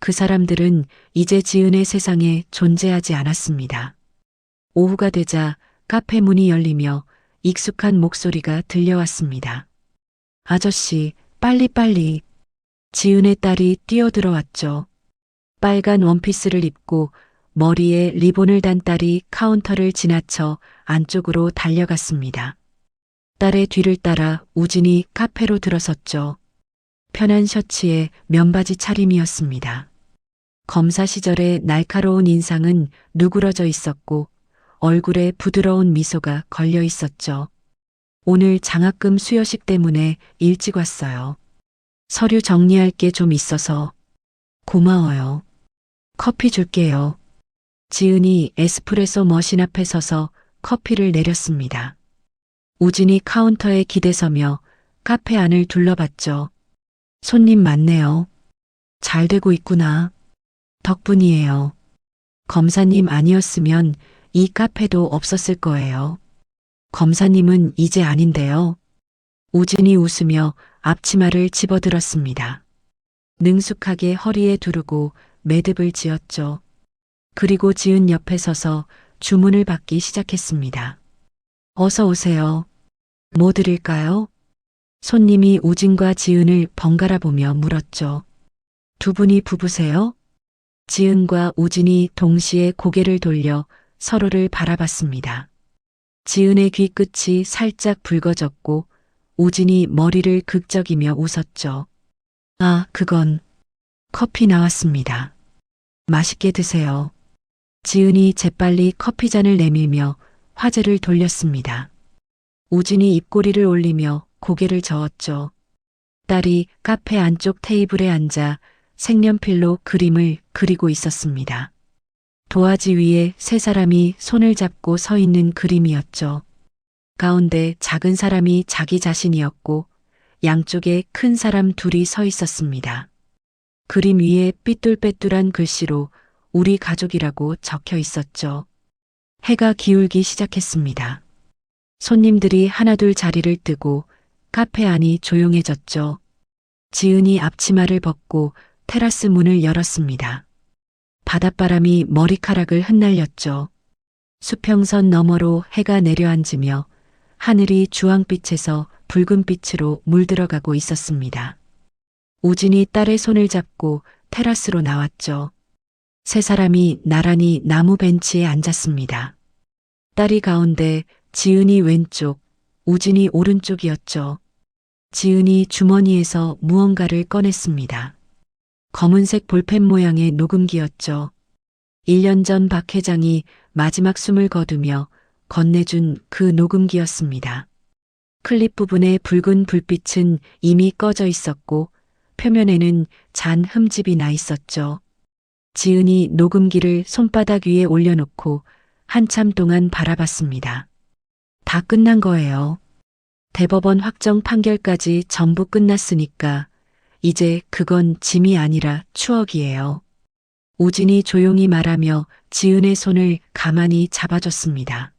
그 사람들은 이제 지은의 세상에 존재하지 않았습니다. 오후가 되자 카페 문이 열리며 익숙한 목소리가 들려왔습니다. 아저씨, 빨리빨리. 지은의 딸이 뛰어들어왔죠. 빨간 원피스를 입고 머리에 리본을 단 딸이 카운터를 지나쳐 안쪽으로 달려갔습니다. 딸의 뒤를 따라 우진이 카페로 들어섰죠. 편한 셔츠에 면바지 차림이었습니다. 검사 시절의 날카로운 인상은 누그러져 있었고 얼굴에 부드러운 미소가 걸려 있었죠. 오늘 장학금 수여식 때문에 일찍 왔어요. 서류 정리할 게 좀 있어서. 고마워요. 커피 줄게요. 지은이 에스프레소 머신 앞에 서서 커피를 내렸습니다. 우진이 카운터에 기대서며 카페 안을 둘러봤죠. 손님 많네요. 잘 되고 있구나. 덕분이에요. 검사님 아니었으면 이 카페도 없었을 거예요. 검사님은 이제 아닌데요. 우진이 웃으며 앞치마를 집어들었습니다. 능숙하게 허리에 두르고 매듭을 지었죠. 그리고 지은 옆에 서서 주문을 받기 시작했습니다. 어서 오세요. 뭐 드릴까요? 손님이 우진과 지은을 번갈아 보며 물었죠. 두 분이 부부세요? 지은과 우진이 동시에 고개를 돌려 서로를 바라봤습니다. 지은의 귀끝이 살짝 붉어졌고 우진이 머리를 극적이며 웃었죠. 아, 그건 커피 나왔습니다. 맛있게 드세요. 지은이 재빨리 커피잔을 내밀며 화제를 돌렸습니다. 우진이 입꼬리를 올리며 고개를 저었죠. 딸이 카페 안쪽 테이블에 앉아 색연필로 그림을 그리고 있었습니다. 도화지 위에 세 사람이 손을 잡고 서 있는 그림이었죠. 가운데 작은 사람이 자기 자신이었고 양쪽에 큰 사람 둘이 서 있었습니다. 그림 위에 삐뚤빼뚤한 글씨로 우리 가족이라고 적혀 있었죠. 해가 기울기 시작했습니다. 손님들이 하나둘 자리를 뜨고 카페 안이 조용해졌죠. 지은이 앞치마를 벗고 테라스 문을 열었습니다. 바닷바람이 머리카락을 흩날렸죠. 수평선 너머로 해가 내려앉으며 하늘이 주황빛에서 붉은빛으로 물들어가고 있었습니다. 우진이 딸의 손을 잡고 테라스로 나왔죠. 세 사람이 나란히 나무 벤치에 앉았습니다. 딸이 가운데, 지은이 왼쪽, 우진이 오른쪽이었죠. 지은이 주머니에서 무언가를 꺼냈습니다. 검은색 볼펜 모양의 녹음기였죠. 1년 전 박 회장이 마지막 숨을 거두며 건네준 그 녹음기였습니다. 클립 부분의 붉은 불빛은 이미 꺼져 있었고 표면에는 잔 흠집이 나 있었죠. 지은이 녹음기를 손바닥 위에 올려놓고 한참 동안 바라봤습니다. 다 끝난 거예요. 대법원 확정 판결까지 전부 끝났으니까 이제 그건 짐이 아니라 추억이에요. 우진이 조용히 말하며 지은의 손을 가만히 잡아줬습니다.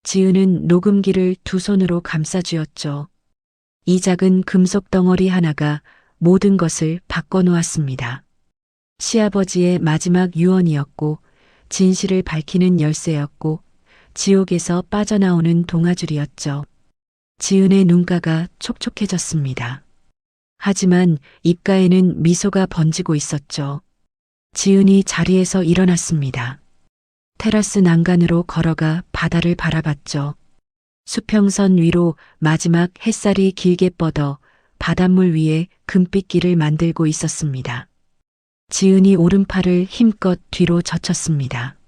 지은은 녹음기를 두 손으로 감싸쥐었죠. 이 작은 금속 덩어리 하나가 모든 것을 바꿔놓았습니다. 시아버지의 마지막 유언이었고 진실을 밝히는 열쇠였고 지옥에서 빠져나오는 동아줄이었죠. 지은의 눈가가 촉촉해졌습니다. 하지만 입가에는 미소가 번지고 있었죠. 지은이 자리에서 일어났습니다. 테라스 난간으로 걸어가 바다를 바라봤죠. 수평선 위로 마지막 햇살이 길게 뻗어 바닷물 위에 금빛길을 만들고 있었습니다. 지은이 오른팔을 힘껏 뒤로 젖혔습니다.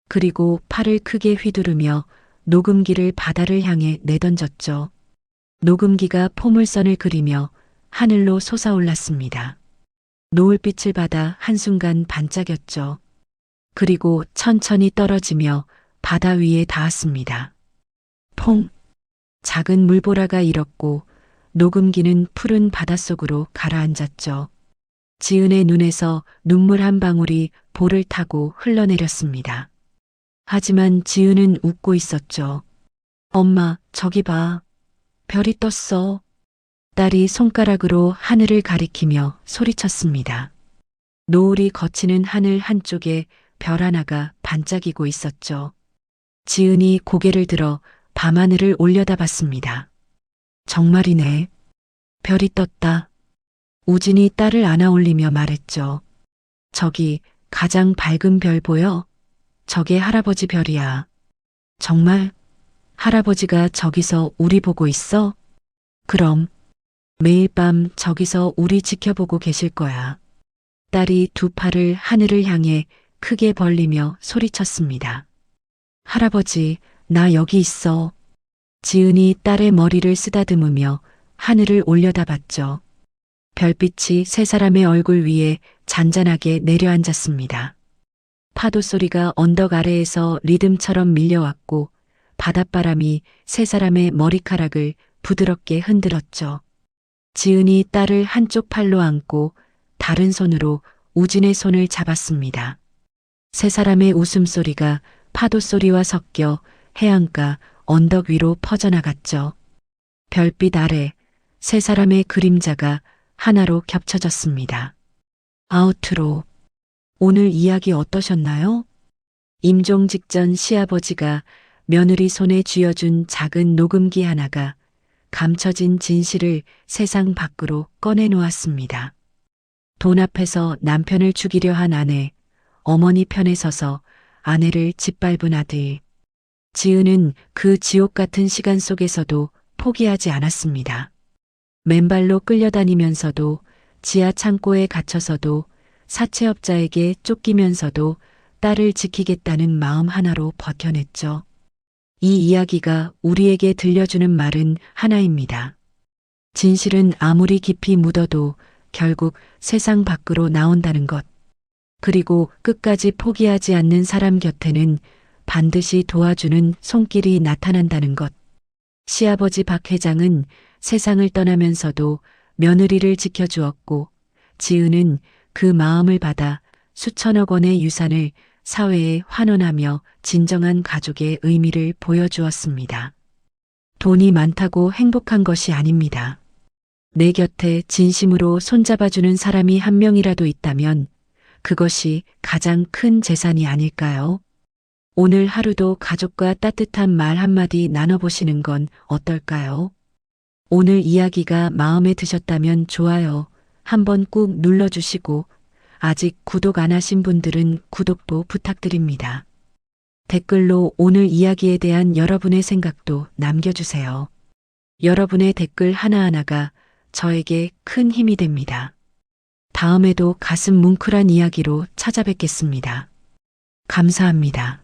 그리고 팔을 크게 휘두르며 녹음기를 바다를 향해 내던졌죠. 녹음기가 포물선을 그리며 하늘로 솟아올랐습니다. 노을빛을 받아 한순간 반짝였죠. 그리고 천천히 떨어지며 바다 위에 닿았습니다. 퐁! 작은 물보라가 일었고 녹음기는 푸른 바닷속으로 가라앉았죠. 지은의 눈에서 눈물 한 방울이 볼을 타고 흘러내렸습니다. 하지만 지은은 웃고 있었죠. 엄마, 저기 봐. 별이 떴어. 딸이 손가락으로 하늘을 가리키며 소리쳤습니다. 노을이 거치는 하늘 한쪽에 별 하나가 반짝이고 있었죠. 지은이 고개를 들어 밤하늘을 올려다봤습니다. 정말이네. 별이 떴다. 우진이 딸을 안아올리며 말했죠. 저기 가장 밝은 별 보여? 저게 할아버지 별이야. 정말? 할아버지가 저기서 우리 보고 있어? 그럼 매일 밤 저기서 우리 지켜보고 계실 거야. 딸이 두 팔을 하늘을 향해 크게 벌리며 소리쳤습니다. 할아버지, 나 여기 있어. 지은이 딸의 머리를 쓰다듬으며 하늘을 올려다봤죠. 별빛이 세 사람의 얼굴 위에 잔잔하게 내려앉았습니다. 파도 소리가 언덕 아래에서 리듬처럼 밀려왔고 바닷바람이 세 사람의 머리카락을 부드럽게 흔들었죠. 지은이 딸을 한쪽 팔로 안고 다른 손으로 우진의 손을 잡았습니다. 세 사람의 웃음소리가 파도소리와 섞여 해안가 언덕 위로 퍼져나갔죠. 별빛 아래 세 사람의 그림자가 하나로 겹쳐졌습니다. 아우트로. 오늘 이야기 어떠셨나요? 임종 직전 시아버지가 며느리 손에 쥐어준 작은 녹음기 하나가 감춰진 진실을 세상 밖으로 꺼내놓았습니다. 돈 앞에서 남편을 죽이려 한 아내, 어머니 편에 서서 아내를 짓밟은 아들. 지은은 그 지옥 같은 시간 속에서도 포기하지 않았습니다. 맨발로 끌려다니면서도 지하 창고에 갇혀서도 사채업자에게 쫓기면서도 딸을 지키겠다는 마음 하나로 버텨냈죠. 이 이야기가 우리에게 들려주는 말은 하나입니다. 진실은 아무리 깊이 묻어도 결국 세상 밖으로 나온다는 것. 그리고 끝까지 포기하지 않는 사람 곁에는 반드시 도와주는 손길이 나타난다는 것. 시아버지 박 회장은 세상을 떠나면서도 며느리를 지켜주었고, 지은은 그 마음을 받아 수천억 원의 유산을 사회에 환원하며 진정한 가족의 의미를 보여주었습니다. 돈이 많다고 행복한 것이 아닙니다. 내 곁에 진심으로 손잡아주는 사람이 한 명이라도 있다면 그것이 가장 큰 재산이 아닐까요? 오늘 하루도 가족과 따뜻한 말 한마디 나눠보시는 건 어떨까요? 오늘 이야기가 마음에 드셨다면 좋아요 한번 꾹 눌러주시고 아직 구독 안 하신 분들은 구독도 부탁드립니다. 댓글로 오늘 이야기에 대한 여러분의 생각도 남겨주세요. 여러분의 댓글 하나하나가 저에게 큰 힘이 됩니다. 다음에도 가슴 뭉클한 이야기로 찾아뵙겠습니다. 감사합니다.